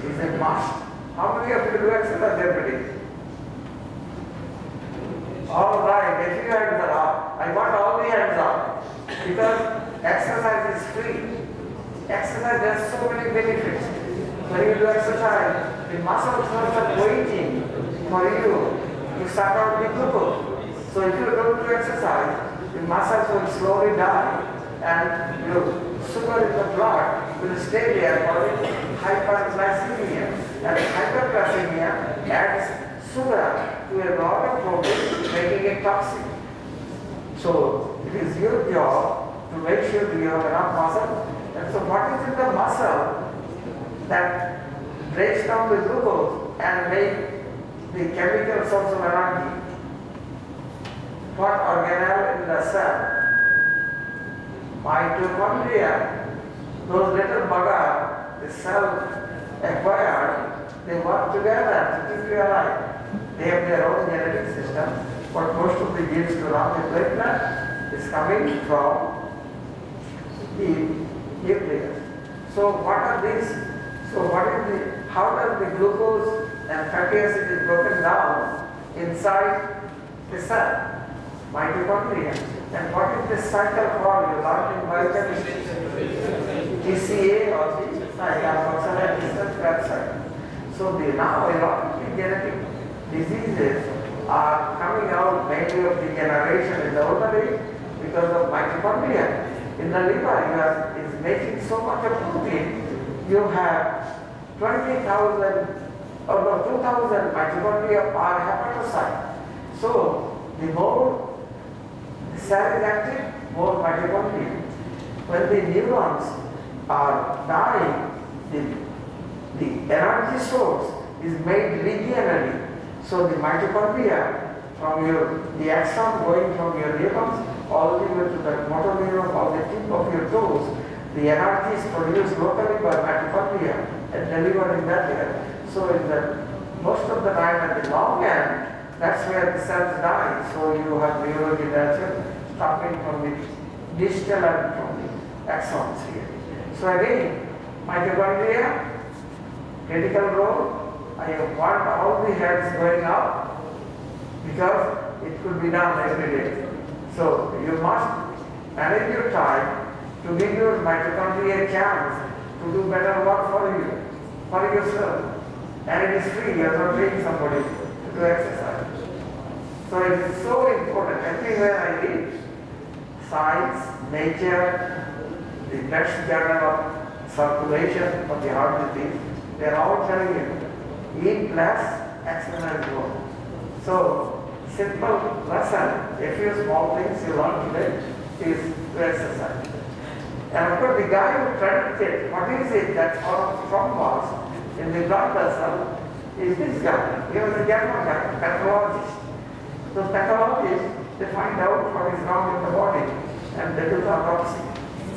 is a must. How many of you do exercise every day? All right, if you hands are up, I want all the hands up because exercise is free. Exercise has so many benefits. When you do exercise, the muscles are waiting for you to suck out the glucose. So if you don't do exercise, the muscles will slowly die and your sugar in the blood will stay there for hyperglycemia. And hyperglycemia adds sugar to a lot of protein, making it toxic. So it is your job to make sure you have enough muscle. And so what is in the muscle that breaks down the glucose and make the chemical source of energy? What organelle in the cell? Mitochondria. Those little bugger, the cell acquired, they work together to keep you alive. They have their own genetic system, but most of the genes to run the platelet is coming from the nucleus. So what are these? So how does the glucose and fatty acid is broken down inside the cell? Mitochondria. And what is this cycle called? You learned in biochemistry. TCA or the carboxylate distance cycle. So now a lot of the genetic diseases are coming out mainly of degeneration in the older age because of mitochondria. In the liver, is making so much of protein, you have 20,000 or 2,000 mitochondria are hepatocyte. So the more the cell is active, more mitochondria. When the neurons are dying, the energy source is made linearly. So the mitochondria from the axon going from your neurons all the way to the motor neuron or the tip of your toes, the energy is produced locally by mitochondria and delivered in that area. So in the most of the time at the long end, that's where the cells die. So you have Neuro-degeneration starting from the distal and from the axons here. So again, mitochondria, critical role. I want all the heads going up because it could be done every day. So you must manage your time to give your mitochondria a chance to do better work for you, for yourself. And it is free, you are not paying somebody to do exercise. So it is so important. Everywhere I read, science, nature, the next journal of circulation for the heart disease, they are all telling you, eat less, exercise more. So, simple lesson, a few small things you learn today is to exercise. And of course, the guy who predicted what is it that causes thrombus in the blood vessel is this guy. He was a German guy, pathologist. So pathologists, they find out what is wrong in the body and they do the autopsy.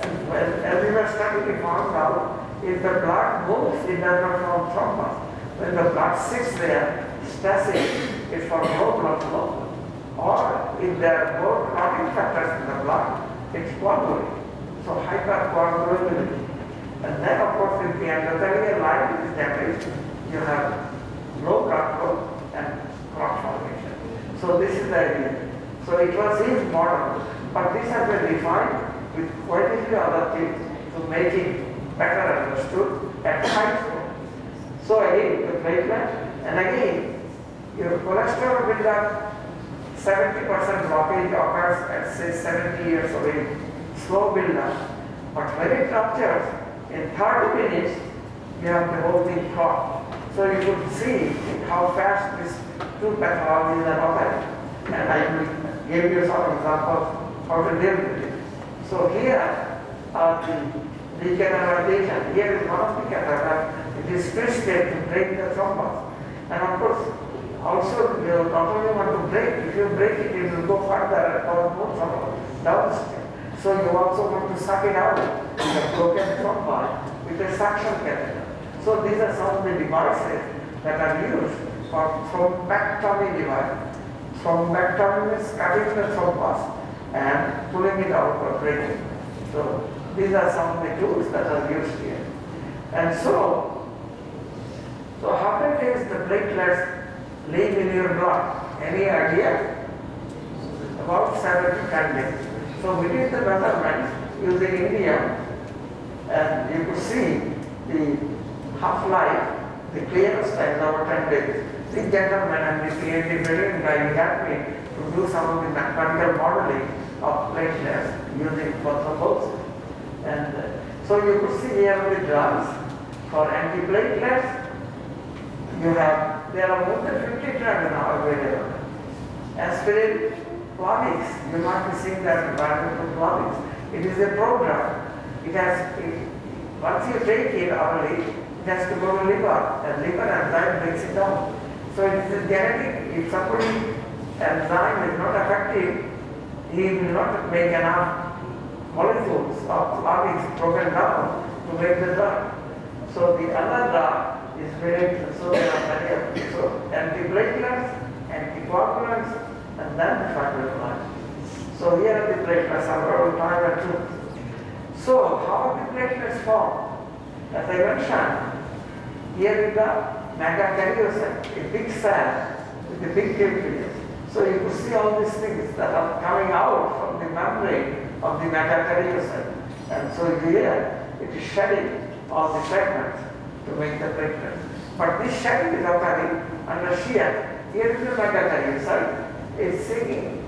And as we were studying, we found out if the blood moves, it does not form thrombus. When the blood sits there, static, it forms no blood flow. Or if there are more clotting factors in the blood, it's coagulating. So hypercoagulability. And then of course if the endothelial line is damaged, you have low blood flow and clot formation. So this is the idea. So it was his model, but this has been refined with quite a few other things to make it better understood at high school. So again, the platelet, and again, your cholesterol buildup, 70% blockage occurs at say 70 years of age, slow buildup. But when it ruptures, in 30 minutes, you have the whole thing clogged. So you could see how fast these two pathologies are occurring. And I will give you some examples how to deal with it. So here are the degeneration. Here is one of the cataract. It is twisted to break the thrombus. And of course, also you not only want to break, if you break it, it will go further and cause more trouble downstream. So you also want to suck it out with a broken thrombi with a suction catheter. So these are some of the devices that are used for thrombectomy device. Thrombectomy means cutting the thrombus and pulling it out or breaking. So these are some of the tools that are used here. And so how many days the platelets live in your blood? Any idea? About 7 to 10 days. So we did the measurements using India, and you could see the half-life, the clearance time over 10 days. This gentleman and the PhD brilliant guy helped me to do some of the mathematical modeling of platelets using thrombosis. And so you could see here the drugs for antiplatelets. There are more than 50 drugs now available. Aspirin, Plavix, you might be seeing that environmental Plavix. It is a program. Once you take it orally, it has to go to liver, and liver enzyme breaks it down. So it is genetic. If somebody's enzyme is not effective, he will not make enough molecules of Plavix broken down to make the drug. So the other drug is very, so there are many of them. So antiplatelets, anticoagulants, and then the fibrinolysis. So here are the platelets, several time and two. So how are the platelets formed? As I mentioned, here is the megakaryocyte, a big cell with a big nucleus. So you can see all these things that are coming out from the membrane of the megakaryocyte. And so here it is shedding all the fragments to make the platelets. But this shedding is occurring under shear. Here is the megakaryocyte. It's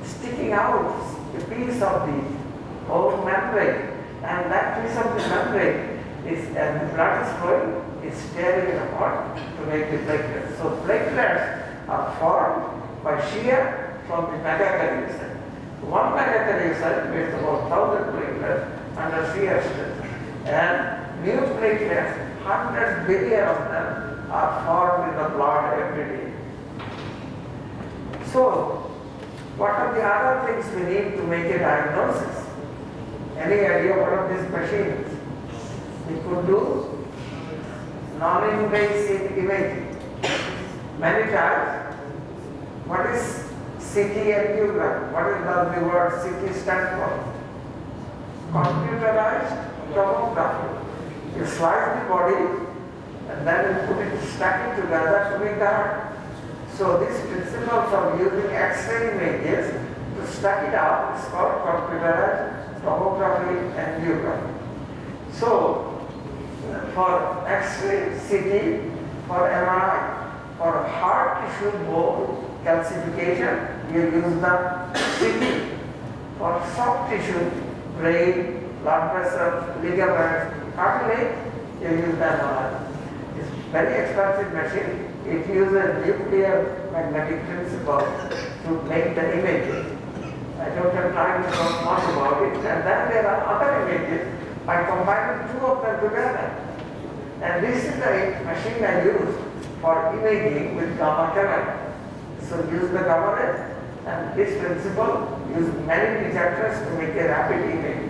sticking out a piece of the old membrane, and that piece of the membrane is, as the blood is flowing, is tearing it apart to make the platelets. So platelets are formed by shear from the megakaryocyte. One megakaryocyte makes about 1,000 platelets under shear stress, and new platelets, 100 billion of them, are formed in the blood every day. So, what are the other things we need to make a diagnosis? Any idea what are these machines? We could do non-invasive imaging. many times. What is CT angiogram? What does the word CT stand for? Computerized tomography. You slice the body and then you put it, stack it together to make the heart. So this principle of using X-ray images to stack it up is called computerized tomography angiography. So for X-ray, CT, for MRI, for heart tissue bone calcification, you use the CT. For soft tissue, brain, blood vessels, ligaments, cartilage, you use the MRI. It's a very expensive machine. It uses nuclear magnetic principle to make the images. I don't have time to talk much about it. And then there are other images by combining two of them together. And this is the machine I use for imaging with gamma channel. So use the gamma ray, and this principle use many detectors to make a rapid image.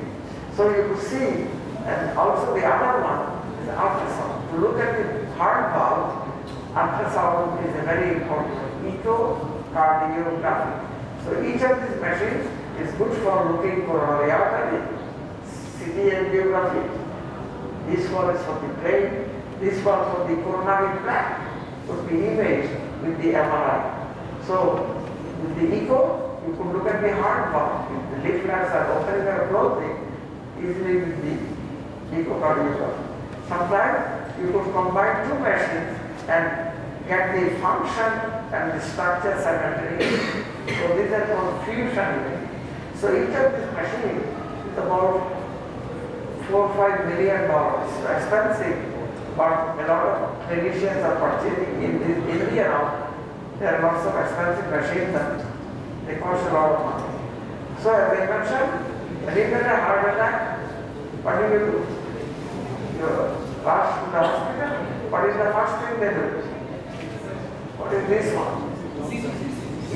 So you could see, and also the other one is ultrasound. To look at the heart valve, ultrasound is a very important echocardiography. So each of these machines is good for looking coronary artery, CT angiography. This one is for the brain. This one for the coronary plaque would be imaged with the MRI. So with the echo, you could look at the heart valve. If the leaflets are opening or closing, easily with the echocardiography. Sometimes you could combine two machines and get the function and the structure simultaneously. So these are called fusion. So each of these machines is about $4 or $5 million. So expensive, but a lot of clinicians are purchasing in India now. There are lots of expensive machines and they cost a lot of money. So as I mentioned, when you get a heart attack, what do you do? You rush to the hospital. What is the first thing they do? What is this one?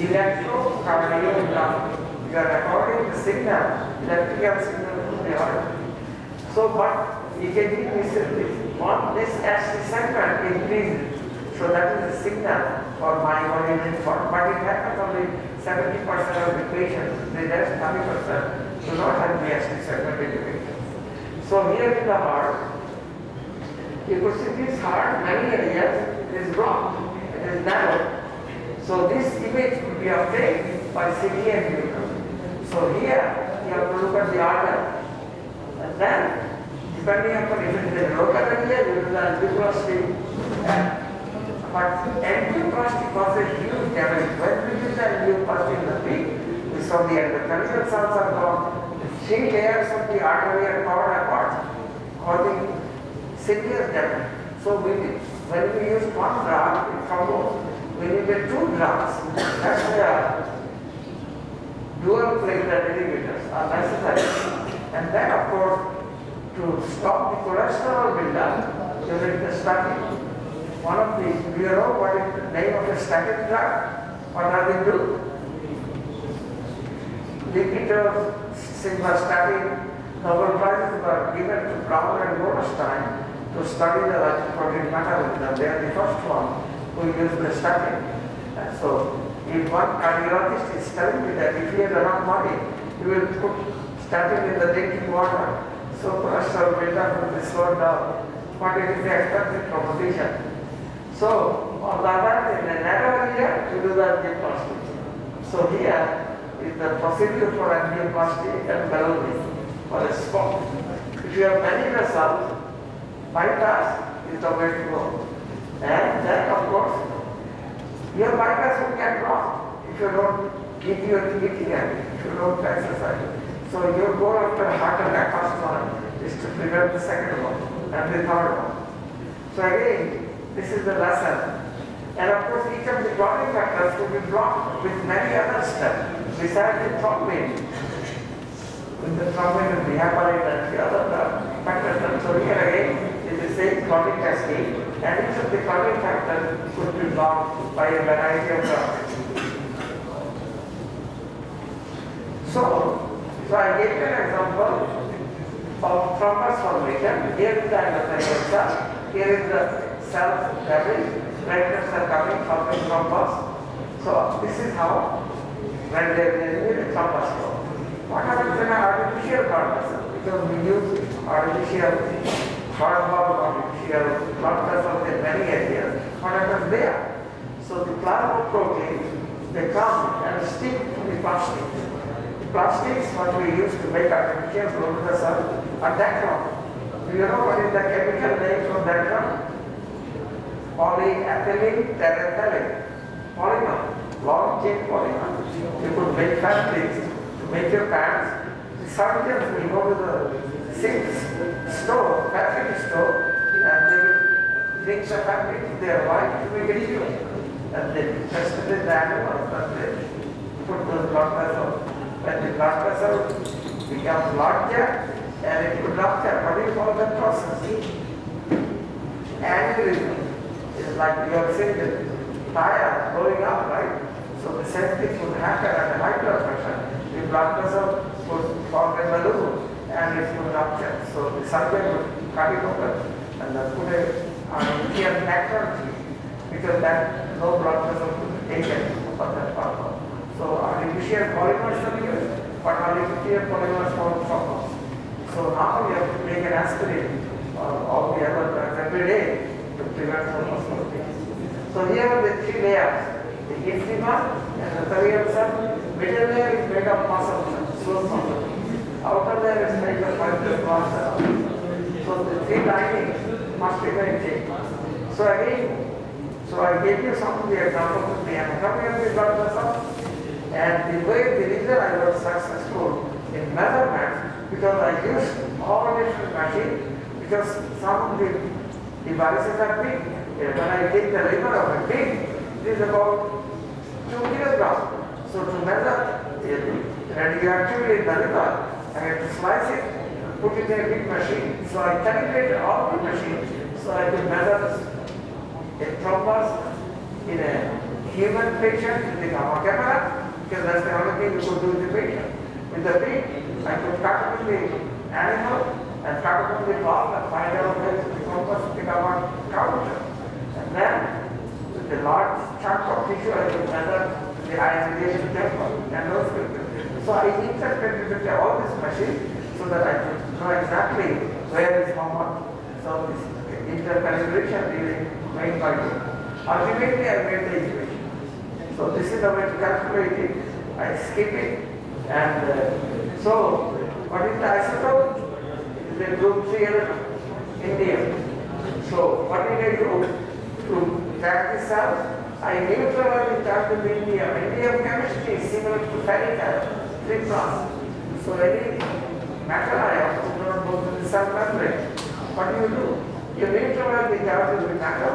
Electrocardiography. You are recording the signal, electrical signal to the heart. So, but EKG is this one, this ST segment increases. So that is the signal for myocardial infarct. But it happens only 70% of the patients. The rest 30% do not have the ST segment indication. So here in the heart, you could see this heart, many areas, it is blocked, it is narrow. So this image could be obtained by CT angiogram. So here, you have to look at the artery. And then, depending upon if it is a local area, you will have angioplasty. But angioplasty causes huge damage. When we use the angioplasty in the peak, we saw the endothelial cells are gone, the thin layers of the artery are torn apart, causing severe damage. So when we use one drug in thrombose, we need two drugs. That's why dual platelet inhibitors are necessary. And then of course, to stop the cholesterol buildup, you need the statin. One of the, do you know what is the name of a statin drug? What are they do? Lipitor, simvastatin, Nobel Prizes were given to Brown and Goldstein to study the lipoprotein metabolism. They are the first one who used the statin. And so, if one cardiologist is telling me that if he has enough money, he will put statin in the drinking water, so cholesterol buildup will be slowed down. But it is an expensive proposition. So, on the other hand, in the narrow area, you do the angioplasty. So here is the procedure for angioplasty and balloning for a spot. If you have many vessels, bypass is the way to go. And then, of course, your bypass will get blocked if you don't keep your eating habit, if you don't exercise. So your goal after heart attack first one is to prevent the second one and the third one. So again, this is the lesson. And of course, each of the clotting factors will be blocked with many other steps besides the thrombin. With the thrombin and the heparin and the other factors. So here again, is the same clotting cascade. And each of the clotting factors could be blocked by a variety of drugs. So I gave you an example of thrombus formation. Here is the endothelial cell. Here is the cell fabric. platelets are coming from the thrombus. So this is how when there is a thrombus flow. What happens in an artificial blood vessel? Because we use artificial heart valve, artificial blood vessels in many areas. What happens there? So the plasma proteins, they come and stick to the plastic. The plastics what we use to make artificial blood vessels are Dacron. Do you know what is the chemical name for Dacron? Polyethylene terephthalate. Polymer, long chain polymer. You could make fabrics to make your pants. The surgeons will go to the sink store, fabric store, and they will mix the fabric with their wife to make it equal. And they test it in the animals and they put those blood vessels. When the blood vessel becomes larger and it will rupture, what do you call that process? Aneurysm. It's like you have seen the tire blowing up, right? So the same thing would happen at a high blood pressure. The blood vessel would form a balloon and it would rupture. So the surgeon would cut it open and then put it on a nectar because that no blood vessel could be taken for that purpose. So artificial polymers are used, but artificial polymers form thrombus. So now we have to take an aspirin or all the other drugs every day to prevent thrombus. So here are the three layers. The intima and the perineal cell. Middle layer is made of muscle, smooth muscle. Outer layer is made of fibrous muscle. So the three linings must be very thick. So again, I gave you some of the examples of the anatomy of the blood vessel. And the reason I was successful in measurement because I used all different machines because some of the devices are big. When I take the liver of a pig, it is about 2 kilograms. So to measure the radioactivity in the liver, I have to slice it, put it in a big machine. So I calibrated all the machines so I could measure a thrombus in a human patient with a gamma camera, because that's the only thing we could do with the patient. With the pig, I could cut open the animal and cut open the valve and find out where the thrombus in our counter. And then, with the large chunk of tissue, I could measure the ionization tempo and those things. So I interpreted all this machine so that I could know exactly where is how much. So this intercalibration really made by me. Ultimately, I made the equation. So this is the way to calculate it. I skip it. And so, what is the isotope? It is a group 3 element, indium. So, what did I do? To track the cells, I neutralized the charge of indium. Indium chemistry is similar to ferric ion, 3+. So, any metal ion do not go to the cell membrane. What do? You neutralize the charge of the metal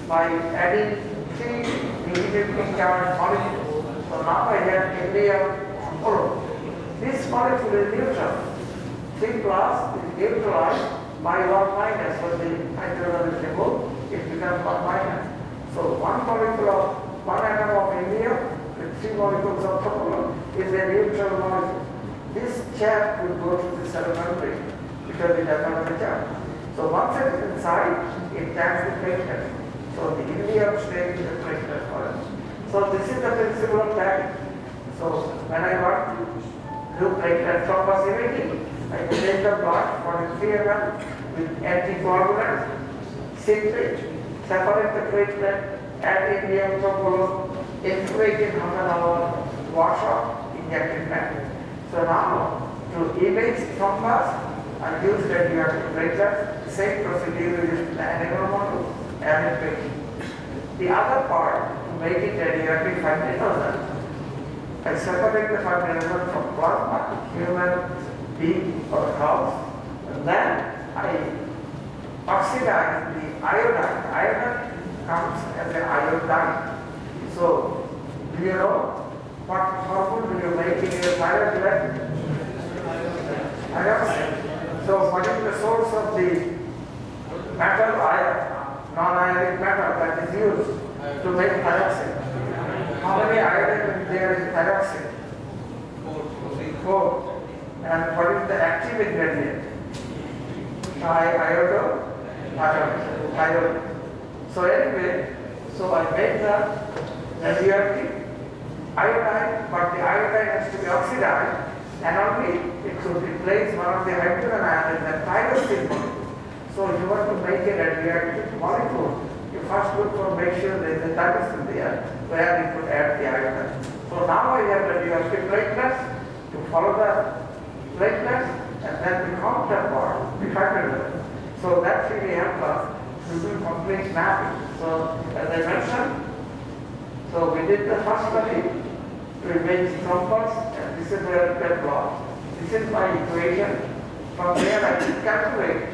by adding 3 negatively charged molecules. So now I have indium. This molecule is neutral. 3+ is neutralized by 1- when the hydrogen is removed, it becomes 1-. So one molecule of 1 atom of indium with 3 molecules of thrombus is a neutral molecule. This charge will go to the cell membrane because it does not have a charge. So once it is inside, it tags the platelet. So the indium stays in the platelet forever. So this is the principle of tagging. So when I want to do platelet thrombus imaging, I can take the blood for 3 ml with anticoagulant, citrate, separate the platelet, add indium thrombose, inflate in half an hour, wash off, inject it back. So now to image thrombus, I use radioactive platelets, the same procedure we use in the animal model and in patient. The other part, to make it radioactive fibrinogen, I separate the fibrinogen from plasma, human, pig or cows, and then I oxidize the iodine. Iodine comes as an iodine. So, do you know what hormone do you make in your thyroid gland? Iodine. So, what is the source of the metal ion, non-ionic metal that is used to make thyroxine? How many iodine is there in thyroxine? 4. And what is the active ingredient? Thiiodo. So anyway, So I made the radioactive iodine, but the iodine has to be oxidized, and only it should replace one of the hydrogen ions and tyrosine molecule. So if you want to make a radioactive molecule, you first look for make sure there is a tyrosine there where you could add the iodine. So now I have radioactive platelets to follow the platelets and then the counterpart, the hydrogen. So that really helps us to do complete mapping. So as I mentioned, so we did the first study to image thrombus, and this is where it got blocked. This is my equation. From there I can calculate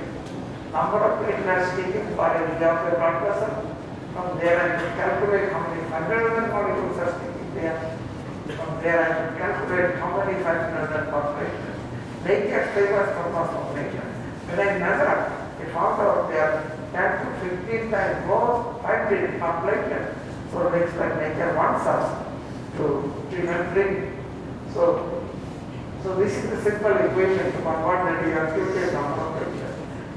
number of platelets taken for a blood vessel. From there I can calculate how many hydrogen molecules are sticking there. From there I can calculate how many hydrogen populations. Nature favors thrombus population. When I measure, I found out there 10 to 15 times more hydrogen population. So it looks like nature wants us to prevent bleeding. So this is the simple equation to convert the radioactivity to population.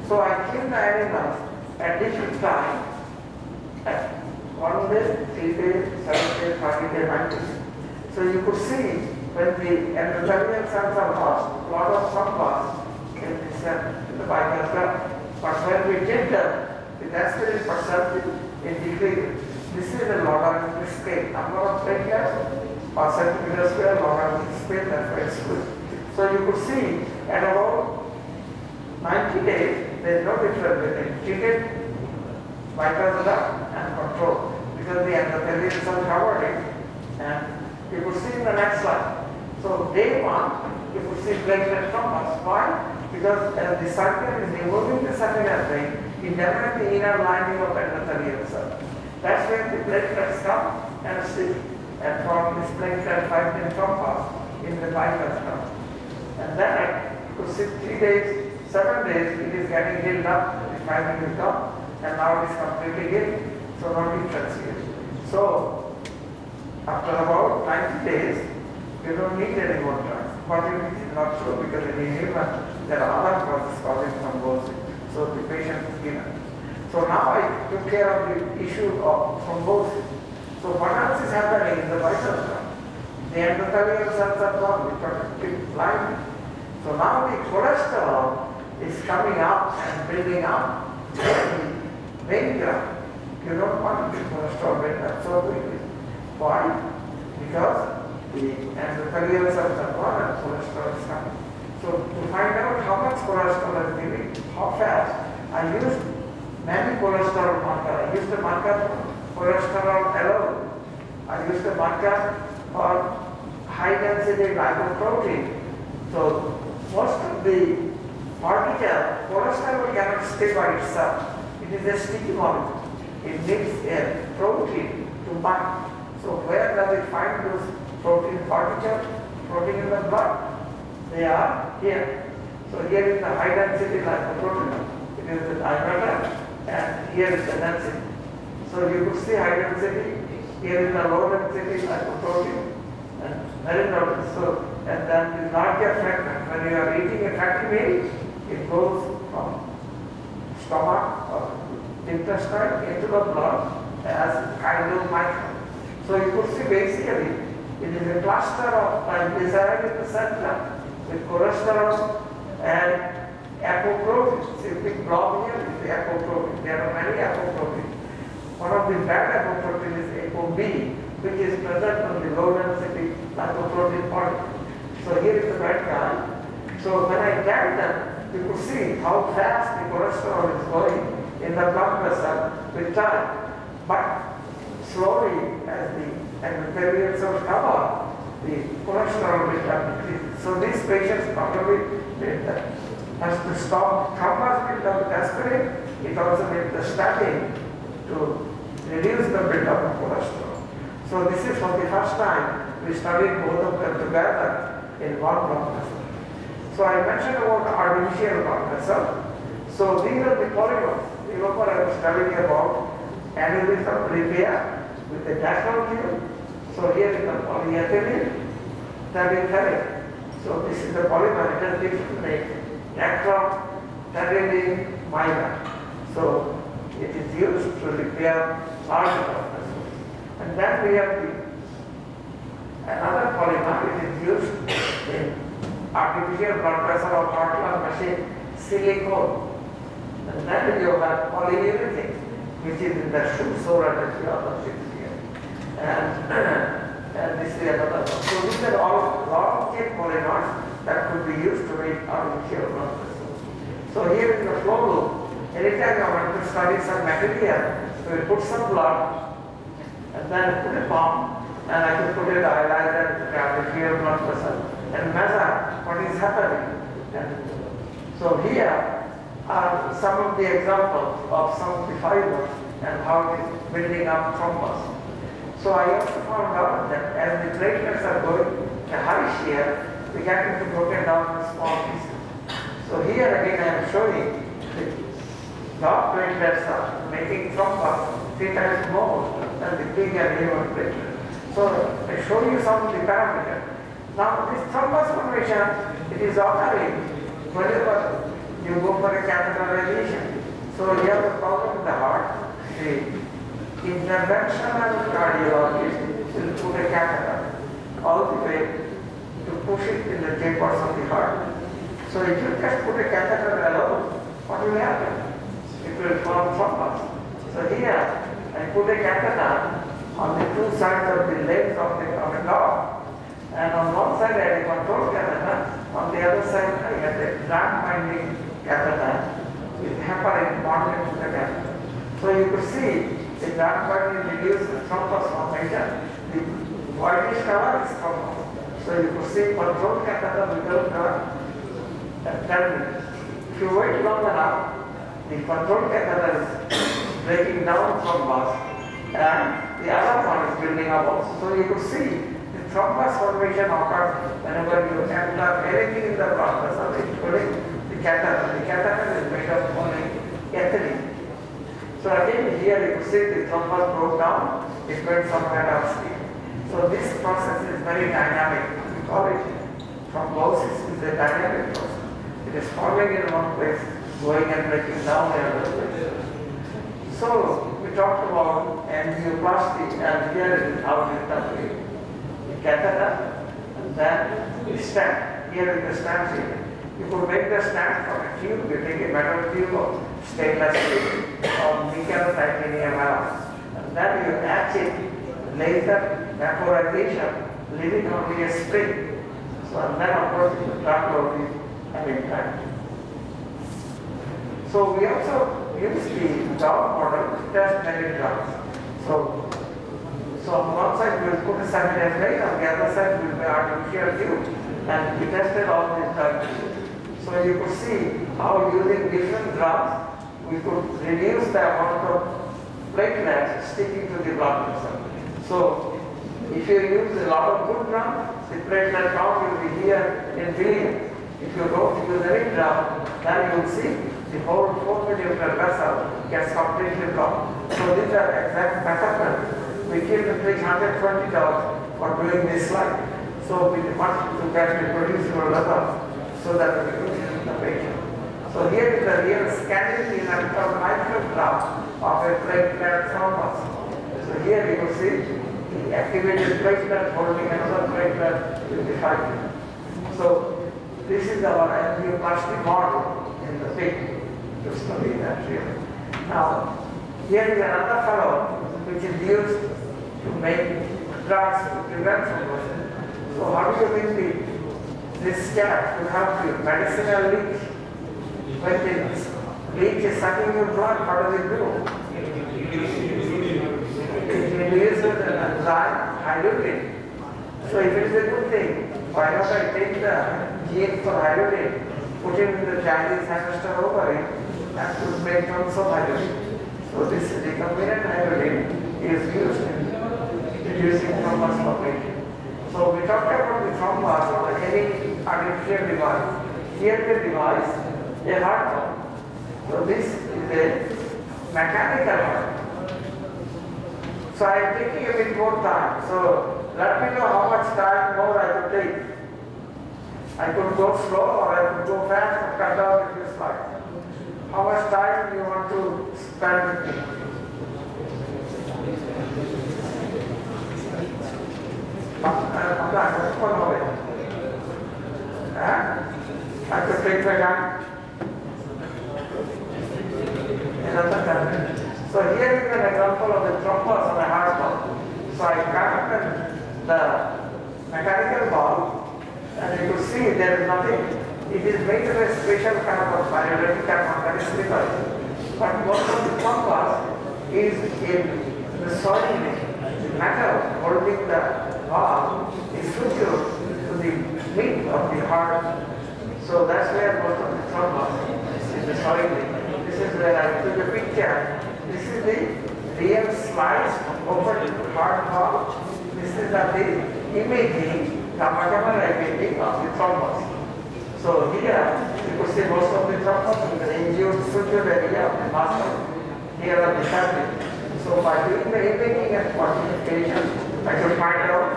So I kill the animals at different times, at 1 day, 3 days, 7 days, 40 days, 90 days. So you could see when the endothelial cells are lost, a lot of some loss in the Bethesda. But when we did the aspirin percentage, it decreased. This is the logarithmic scale. Number of platelets per centimeter square logarithmic scale, that's why it's good. So you could see at about 90 days, there is no difference between treated Bethesda and control because the endothelial cells covered it. And you could see in the next slide. So day 1, you could see platelet thrombus. Why? Because as the circle is removing the secondary vein, it damages the inner lining of endothelial cell. That's where the platelets come and stick and form this platelet fibrinogen thrombus in the Bethesda. And then you could see 3 days, 7 days, it is getting healed up, the fibrin is gone, and now it is completely healed. So no difference here. So after about 90 days, you don't need any more drugs. But it is not true because in human there are other causes causing thrombosis. So the patient is given. So now I took care of the issue of thrombosis. So what else is happening in the Bethesda? The endothelial cells are gone, which are blind. So now the cholesterol is coming up and building up in the vein ground. You don't want the cholesterol build up so quickly. Why? Because the endothelial cells are gone and cholesterol is coming. So to find out how much cholesterol is giving, how fast, I used many cholesterol markers. I used a marker for cholesterol alone. I used a marker for high density lipoprotein. So most of the particle, cholesterol cannot stay by itself. It is a sticky molecule. It needs a protein to bind. So where does it find those protein particles? Protein in the blood. They are here. So here is the high density lipoprotein. It is the diameter, and here is the density. So you could see high density. Here is the low density lipoprotein, and very low. So and then the larger fragment. When you are eating a fatty meal, it goes from stomach or intestine into the blood as chylomicron. So you could see basically it is a cluster of triglyceride in the center with cholesterol and apoprotein. See, big blob here is the apoprotein. There are many apoproteins. One of the bad apoprotein is ApoB, which is present on the low density lipoprotein particle. So here is the bad guy. So when I tagged them, you could see how fast the cholesterol is going in the blood vessel with time. But slowly, as the endothelial cells cover, the cholesterol will decrease. So these patients probably has to stop thrombus buildup with aspirin. It also needs the statin to reduce the buildup of cholesterol. So this is for the first time we studied both of them together in one blood vessel. So I mentioned about the artificial blood vessel. So these are the polymers. Remember I was studying about aneurysm repair with the technology. So here is the polyethylene, terephthalate. So this is the polymer, it has different names. Acron, terephthalate, mylar. So it is used to repair large blood vessels. And then we have another polymer which is used in artificial blood pressure or heart lung machine, silicone. And then you have polyurethane, which is in the shoe sole and the other things here. And this is another one. So these are all long-chain polymers that could be used to make artificial blood vessels. So here in the flow loop, anytime you want to study some material, we put some blood and then put a pump, and I can put a dialyzer to artificial blood vessel and measure what is happening. And so here are some of the examples of some of the fibers and how it is building up thrombus. So I also found out that as the platelets are going to high shear, we get it to broken down in small pieces. So here again I am showing the dog platelets are making thrombus 3 times more than the pig and human platelet. So I show you some of the parameters. Now this thrombus formation, it is occurring whenever you go for a catheterization. So you have a problem with the heart. The interventional cardiologist will put a catheter all the way to push it in the chambers of the heart. So if you just put a catheter alone, what will happen? It will form thrombus. So here I put a catheter on the 2 sides of the legs of the dog, and on one side I had a control catheter, on the other side I had a drug binding catheter with heparin bonded to the catheter. So you could see the drug binding reduces the thrombus formation. The whitish color is thrombus. So you could see control catheter without drug. Then if you wait long enough, the control catheter is breaking down thrombus, and the other one is building up also. So you could see the thrombus formation occurs whenever you enter anything in the blood vessel, including the catheter. The catheter is made of only ethylene. So again here you could see the thrombus broke down, it went somewhere upstream. So this process is very dynamic. We call it thrombosis. It's a dynamic process. It is forming in one place, going and breaking down in another place. So we talked about angioplasty, and here is how it is done. The catheter, and then the stent. Here is the stent here. You could make the stent from a tube. You take a metal tube of stainless steel or nickel titanium alloy, and then you attach it, laser vaporization, leaving only a spring. So and then of course you start out the impact. So we also use the dog model to test many drugs. So on one side we will put a semi-membrane, on the other side we will be artificial tube, and we tested all these drugs. So you could see how using different drugs we could reduce the amount of platelets sticking to the blood vessel. So if you use a lot of good drugs, the platelet count will be here in billions. If you don't use any drug, then you will see the whole 4 million blood vessel gets completely blocked. So these are exact measurements. We give the patient $120 for doing this slide. So we want to get reproducible results so that we can use the patient. So here is the real scanning in a micrograph of a platelet thrombus. So here you will see the activated platelet holding another platelet will be fighting. So this is our angioplasty model in the pig to study that here. Now, here is another fellow which is used to make drugs to prevent thrombosis. So how do you think this cat will help you? Medicinal leech. When the leech is sucking your blood, what does it do? It releases an enzyme, hydrogen. So if it is a good thing, why not I take the gene for hydrogen, put it in the Chinese hamster ovary, and to make tons of hydrogen. So this recombinant hydrogen is used in reducing thrombus formation. So we talked about the thrombus or any artificial device. Here the device, a heart pump. So this is a mechanical heart. So I am taking a bit more time. So let me know how much time more I could take. I could go slow or I could go fast or cut down with this slide. How much time do you want to spend with me? কতক্ষণ হবে? হ্যাঁ, আচ্ছা take the gun. Another gun. So here is an example of the thrombus on a heart valve. So I connected the mechanical valve, and you could see there is nothing. It is made of a special kind of pyrolytic carbon that is slipper. But most of the thrombus is in the solid metal holding the valve is secured to the meat of the heart. So that's where most of the thrombus is the solid. This is where I took the picture. This is the real slice open heart valve. This is the imaging, gamma imaging of the thrombus. So here you could see most of the thrombus in the injured sutured area of the muscle here of the surgery. So by doing the imaging and quantification, I could find out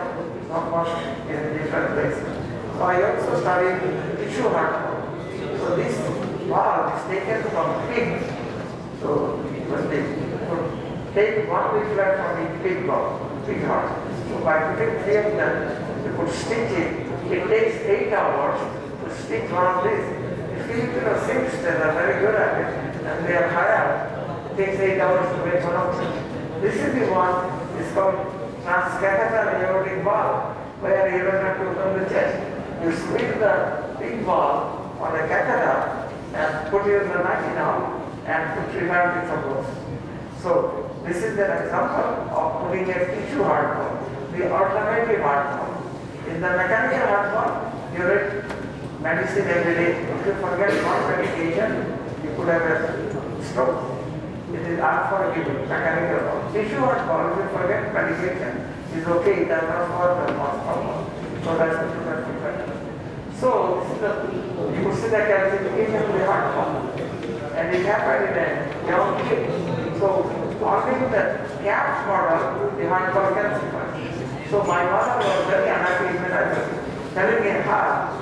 thrombus in different places. So I also studied tissue heart valve. So this valve is taken from pig. So when they could take one leaflet from the pig valve, pig heart. So by putting 3 of them, you could stitch it. It takes 8 hours to stitch one of these. The Filipino seamsters are very good at it, and they are hired. It takes 8 hours to make one of them. This is the one, it's called transcatheter aortic valve, where you don't have to open the chest. You squeeze the big valve on a catheter and put it in the vaginal and to prevent the thrombosis. So this is an example of putting a tissue heart valve, the alternative heart valve. In the mechanical heart valve, you read medicine every day. If you forget one medication, you could have a stroke. It is unforgiving, mechanical valve. Tissue heart valve, if you forget medication, is okay, it does not work as much problem. So that's the preventive factor. So this is the, you could see the calcification of the heart valve. And it happened in a young kid. So only in the CAPS model, the heart valve calcified. So my mother was very unhappy when I was telling me how.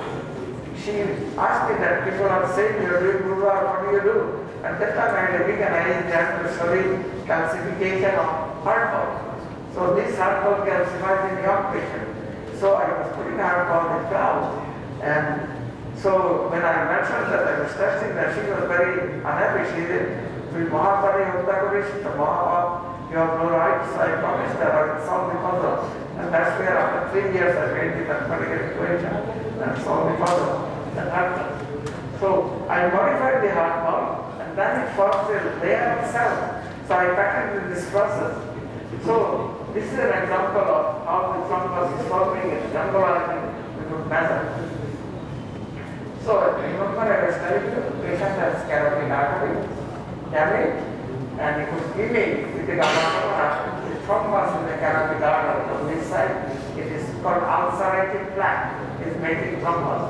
She asked me that people are saying you're doing good work, what do you do? At that time I had a big analysis to study calcification of heart valve. So this heart valve calcifies in young patient. So I was putting heart valve in valve. And so when I mentioned that I was testing that, she was very unhappy. She said, "We Mahapari Uttagurish, the Mahapap, you have no rights. I promised that I would solve the puzzle." And that's where after 3 years I made the mathematical equation and solved the puzzle. That happened. So I modified the heart valve and then it forms a layer of cell. So I patented this process. So this is an example of how the thrombus is forming and jumblizing with the method. So remember I was telling you, the patient has carotid artery damage, and it was giving with the gamma the thrombus in the carotid artery on this side. It is called ulcerated plaque. It is making thrombus.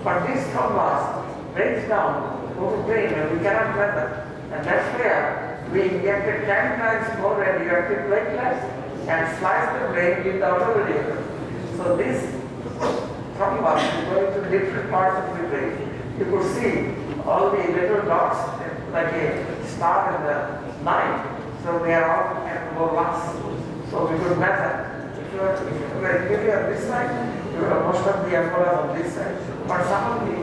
But this thrombus breaks down to the brain and we cannot measure. And that's where we injected 10 times more radioactive platelets and sliced the brain with the autoreactor. So this thrombus is going to different parts of the brain. You could see all the little dots like a star in the night. So they are all embolus. So we could measure. If you were on this side, you have most of the embolus on this side. But some of the,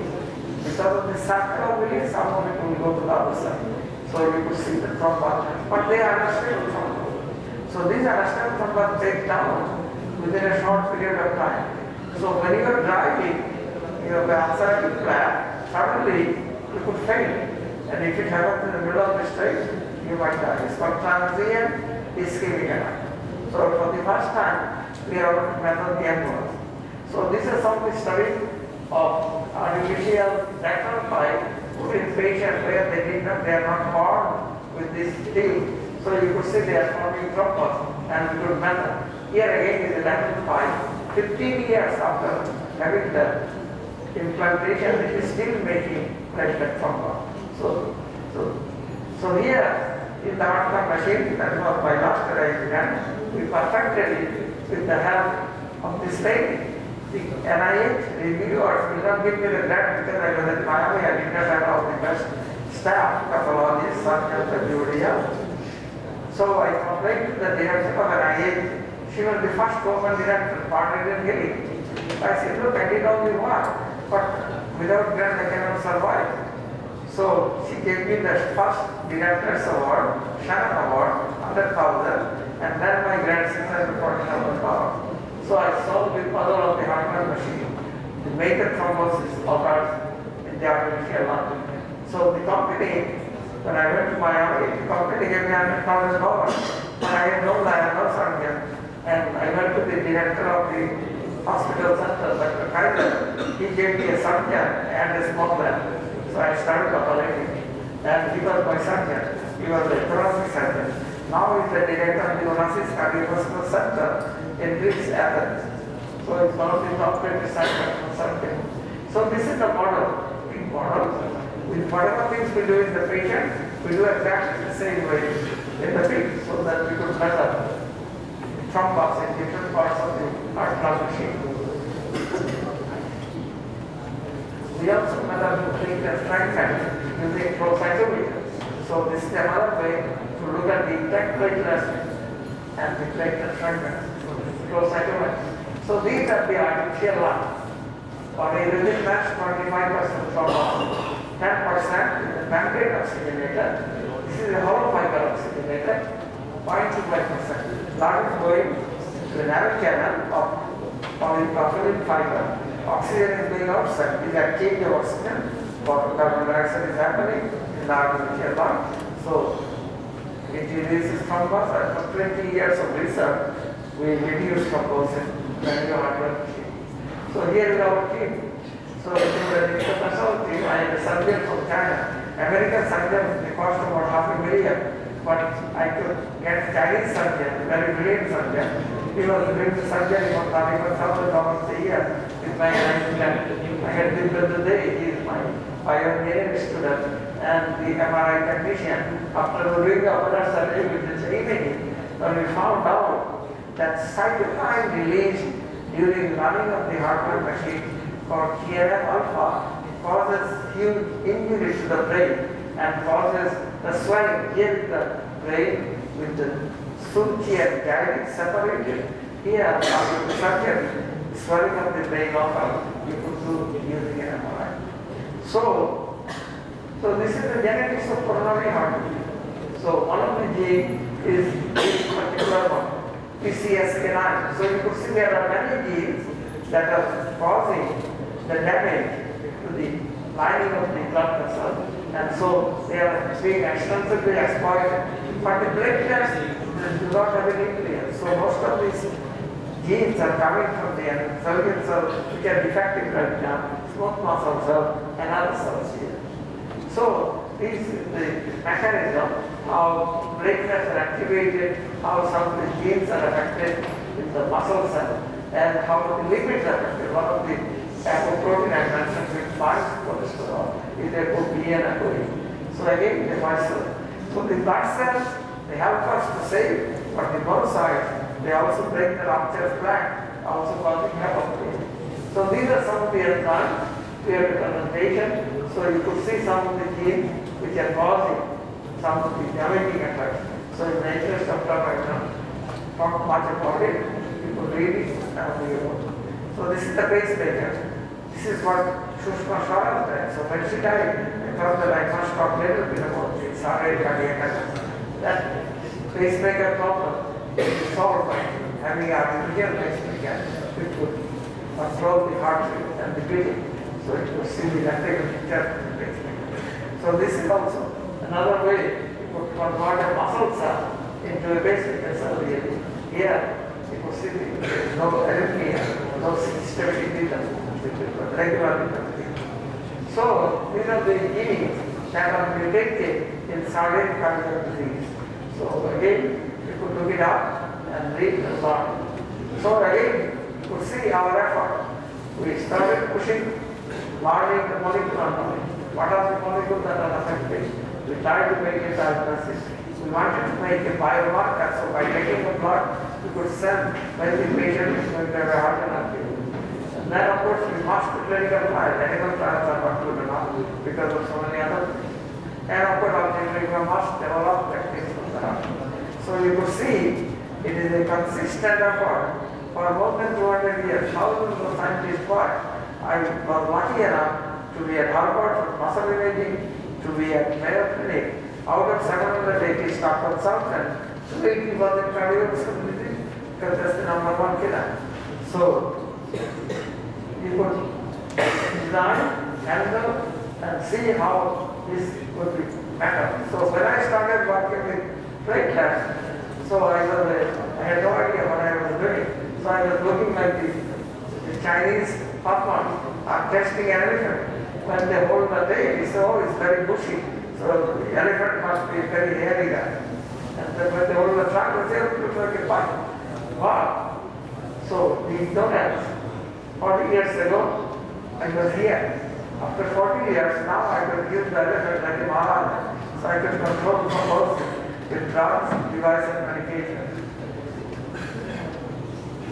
because of the circular release, some of it will go to the other side. So you could see the thrombus. But they are unstable thrombus. So these unstable thrombus break down within a short period of time. So when you are driving, you have an ulcerated plaque, suddenly you could faint. And if it happens in the middle of the street, you might die. It's called transient ischemic attack. So for the first time, we are able to measure the ambulance. So this is some of the study of artificial rectal pipe put in patients where they are not born with this tube. So you could see they are forming thrombus and we could measure. Here again is a rectal pipe. 15 years after having the implantation, it is still making platelet thrombus. So here in the heart machine, that was my last arrangement, we perfected it with the help of this lady. The NIH reviewers will not give me the grant because I was at Miami. I did not have all the best staff, pathologists, surgeons, and everybody else. So I complained to the director of NIH. She was the first woman director, partnered in Gilly. I said, look, I did only one, but without grant I cannot survive. So she gave me the first Director's Award, Shannon Award, 100,000, and then my grant 640,000 pounds. So I solved the puzzle of the Hartmann machine to make the thrombosis occurs in the artificial lung. So the company, when I went to Miami, the company gave me $100,000. And I had no surgeon. And I went to the director of the hospital center, Dr. Kaiser. He gave me a surgeon and a small lab. So I started operating. And he was my surgeon. He was a thoracic surgeon. Now he's the director of the Onassis Cardiovascular Center in Greece, Athens. So it's one of the top 20 centers for surgery. So this is the model, big model. With whatever things we do in the patient, we do exactly the same way in the pig, so that we could measure thrombus in different parts of the heart lung machine. We also measure the platelet fragment using flow cytometers. So this is another way to look at the intact platelets and the platelet fragments. So this is flow cytometers. So these are the artificial lung. For a rigid mass, 25% thrombus. 10% is the membrane oxygenator. This is a hollow fiber oxygenator. 0.25%. Blood is going to a narrow channel of polypropylene fiber. Oxygen is going outside. These are change of oxygen. For carbon dioxide is happening in the artificial lung. So it reduces thrombus. After 20 years of research, we reduce thrombosis when you are. So here is our team. So it is an international team. I am a surgeon from China. American surgeon, they cost about $500,000. But I could get a Chinese surgeon, a very brilliant surgeon. He was doing the surgery for $31,000 a year with my implant. I had been the day. He is my pioneering student and the MRI technician. After doing the operation surgery with this imaging, when we found out that cytokine released during running of the Hartmann machine for TNF-alpha causes huge injury to the brain and causes the swelling here in the brain with the Sunchi and gyri separated. Here, after the surgery, swelling of the brain occurs, you could do using an MRI. So this is the genetics of coronary heart disease. So one of the genes is this particular one, PCSK9. So you could see there are many genes that are causing the damage to the lining of the blood vessel, and so they are being extensively exploited. But the platelets do not have any nucleus, so most of these genes are coming from the Serbian cells which are defective right now, smooth muscle cells and other cells here. So this is the mechanism how platelets are activated, how some of the genes are affected in the muscle cell, and how the lipids are affected. One of the apoprotein I mentioned which binds cholesterol is ApoB and ApoE. So again, the muscle. So the blood cells, they help us to save, but the monocytes, they also break the rupture plaque, also causing hepatocyte. So these are some of the enzymes we have representation. So you could see some of the genes which are causing some of the damaging effects. So in the interest of time, I don't talk much about it. You could read it and read it. So this is the pacemaker. This is what Sushma Swaraj died. So when she died, I thought that I must talk a little bit about the cardiac arrest. That pacemaker problem is solved by having a artificial pacemaker which would control the heart rate and the beating. So it would see the electrical picture of the pacemaker. So this is also another way you could convert a muscle cell into a pacemaker cell really. Here you could see there is no arrhythmia, no stability rhythm, regular rhythm. So these are the genes that are mutated in certain cardiac disease. So again, you could look it up and read the lot. So again, you could see our effort. We started pushing, learning the molecular knowledge. What are the molecules that are affected? We tried to make a diagnosis. We wanted to make a biomarker. So by taking the blood, we could send when the patient is going to have a heart attack. And then of course we must do clinical trials. Clinical trials are not good enough because of so many other things. And of course ultimately we must develop techniques for that. So you could see it is a consistent effort for more than 200 years. Thousands of scientists work. I was lucky enough to be at Harvard for muscle imaging, to be at Mayo Clinic. Out of 780 staff consultants, 280 was in cardiovascular disease, because that's the number one killer. So, you could design, handle, and see how this would be better. So when I started working with platelets, so I had no idea what I was doing. So I was looking like the Chinese farmers are testing an elephant. When they hold the tail, they say, oh, it's very bushy. So the elephant must be very hairy there. And then when they hold the trunk, they say, oh, it looks like a bike. Wow. So the donuts, 40 years ago, I was here. After 40 years, now I could use the elephant like a Maharaj. So I could control thrombosis with drugs, device, and medication.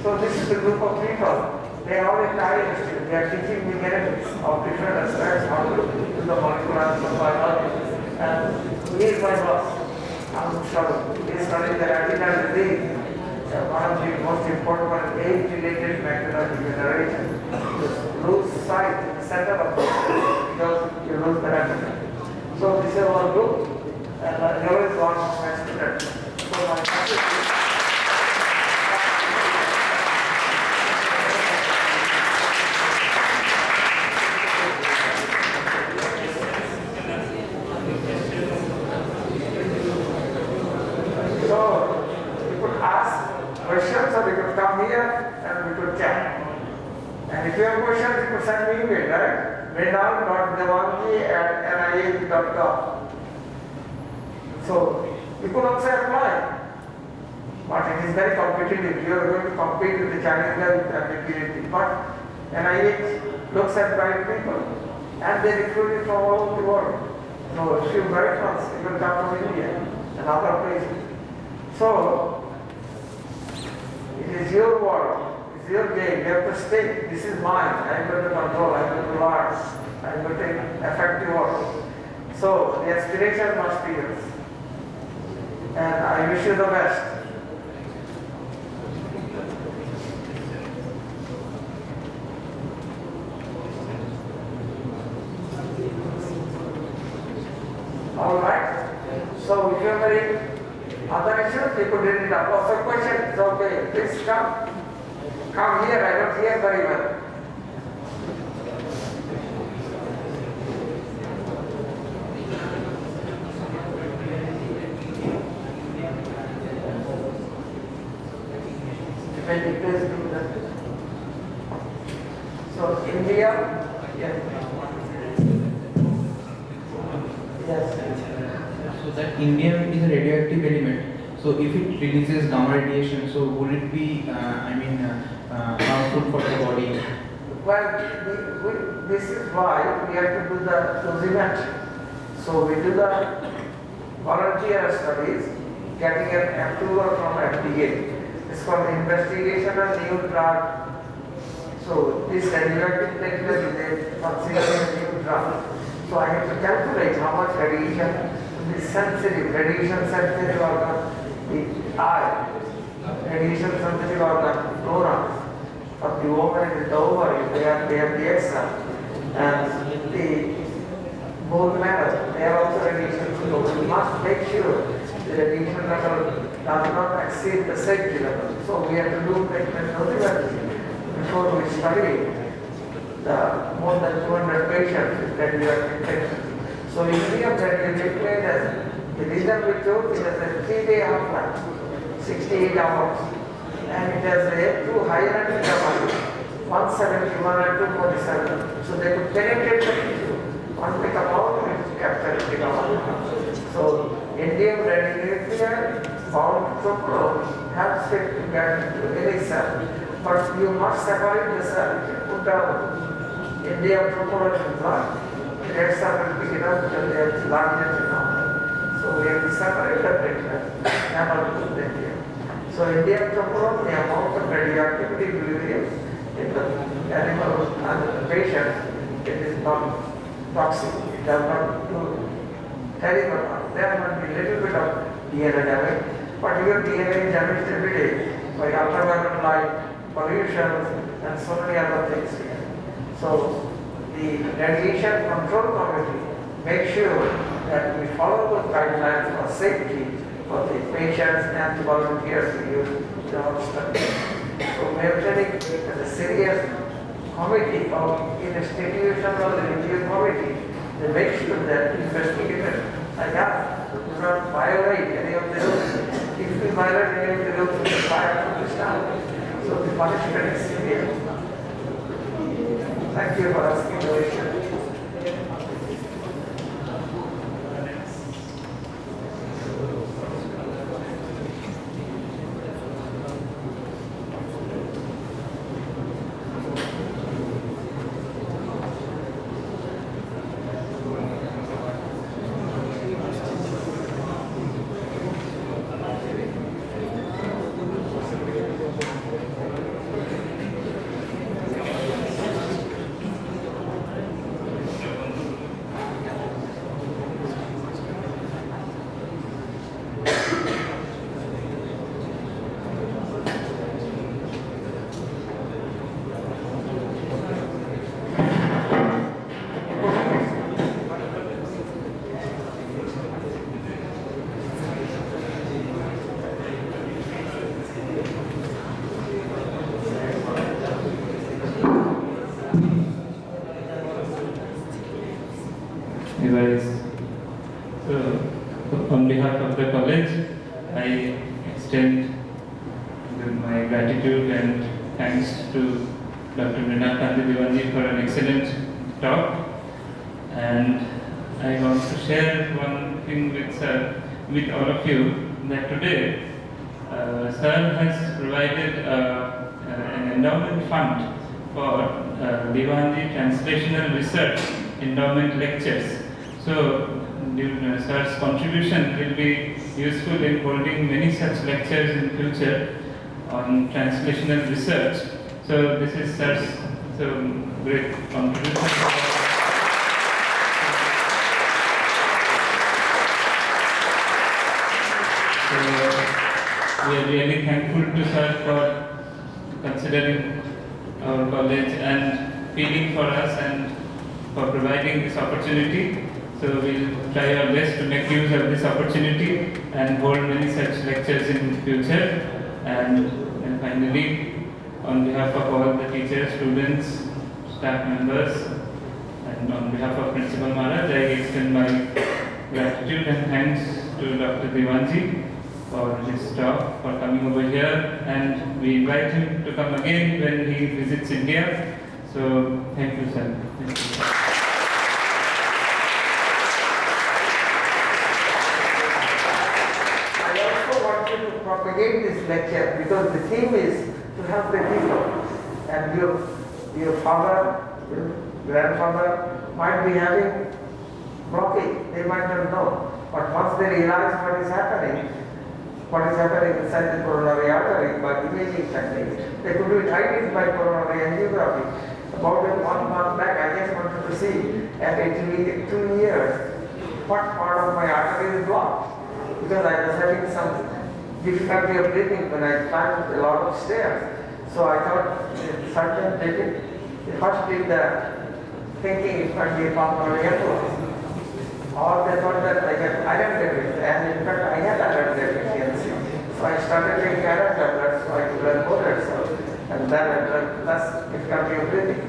So this is the group of people. They are all Italians. They are teaching me genetics of different aspects, how to do the molecular biology. And he is my boss. I'm sure he is studying the retinal disease. One of the most important one, age-related macular degeneration. You lose sight in the center of the because you lose the retina. So this is our group, and here is one of my students. So my questions, or you could come here and we could chat. And if you have questions, you could send me email, right? Mrinal.Dewanjee@nih.gov. So you could also apply. But it is very competitive. You are going to compete with the Chinese guy with PhD. But NIH looks at bright people and they recruit it from all over the world. So if you bright ones, you will come from India and other places. So it is your world, it's your game, you have to stay. This is mine, I am going to control, I am going to learn, I am going to take effective work. So the aspiration must be yours. And I wish you the best. Alright? So if you have any other issues, you could read it up. Also questions, okay, please come. Come here, I don't hear very well. Please do that. So India, yes. Yes. So that indium is a radioactive element. So if it releases gamma radiation, so would it be, harmful for the body? Well, this is why we have to do the dosimetry. So we do the volunteer studies, getting an approval from FDA. It's called investigational new drug. So this radioactive platelet is considered a new drug. So I have to calculate how much radiation is sensitive, radiation sensitive organ, the eye, radiation sensitive organ, neurons, of the ovary, the ovary, they have the extra, and the bone marrow, they are also radiation sensitive. So we must make sure the radiation level does not exceed the safety level. So we have to do dosimetry before we study the more than 200 patients with radioactive infection. So in view of radioactive platelets, the reason we chose it as a 3-day half-life, 68 hours, and it has a 2 higher energy levels, 171 and 247. So they could penetrate the tissue. Once they come out, it captures the gamma. So indium radionuclide bound to helps it to get into any cell. But you must separate the cell. Put down indium propulsion blood. The red cell will pick it up because they are larger enough. So we have to separate the platelet and not put them here. So indium propulsion, the amount of radioactivity delirium in the animal and the patient, it is not toxic. It does not do terrible harm. There might be a little bit of DNA damage, but your DNA is damaged every day by ultraviolet light, pollution, and so many other things here. So the radiation control committee makes sure that we follow the guidelines for safety for the patients and the volunteers we use in our study. So we are taking as a serious committee of institutional review committee. They make sure that investigators like us do not violate any of the rules. If we violate any of the rules, we fire from the start. So the punishment is severe. Thank you for asking the question. So, on behalf of the college, I extend my gratitude and thanks to Dr. Mrinal and Dewanjee for an excellent talk. And I want to share one thing with all of you, that today Sir has provided an endowment fund for Dewanjee Translational Research Endowment Lectures. So, Sir's contribution will be useful in holding many such lectures in future on translational research. So, this is Sir's great contribution. So, we are really thankful to Sir for considering our college and feeling for us and for providing this opportunity. So we'll try our best to make use of this opportunity and hold many such lectures in the future. And finally, on behalf of all the teachers, students, staff members, and on behalf of Principal Maharaj, I extend my gratitude and thanks to Dr. Dewanjee for his talk, for coming over here, and we invite him to come again when he visits India. So thank you, sir. Thank you. Propagate this lecture because the theme is to help the people, and your father, your grandfather might be having blockage, they might not know, but once they realize what is happening inside the coronary artery by imaging techniques, they could do it right by coronary angiography. About 1 month back, I just wanted to see at 2 years what part of my artery is blocked, because I was having some difficulty of breathing when I climbed a lot of stairs. So I thought the surgeon did it. He first did the thinking it might be a pulmonary embolism. Or they thought that I had iron deficiency, and in fact I had iron deficiency. So I started taking iron tablets so I could learn more itself. And then I learned less difficulty of breathing.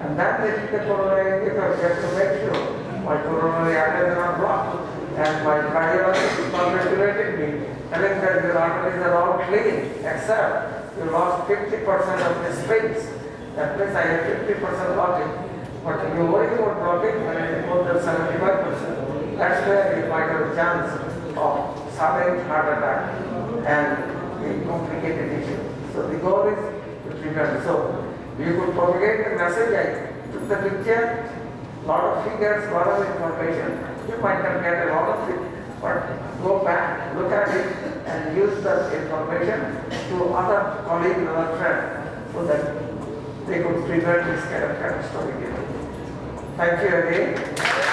And then they did the coronary angiography just to make sure my coronary arteries are not blocked. And my cardiologist congratulated me, telling that your arteries are all clean, except you lost 50% of the space. That means I have 50% blocking. But you worry about blocking when it is more than 75%. That's where you might have a chance of sudden heart attack and a complicated issue. So the goal is to prevent. So you could propagate the message. I took the picture, lot of figures, lot of information. You might not get a lot of it, but go back, look at it, and use that information to other colleagues and other friends so that they could prevent this kind of catastrophic event. Thank you again.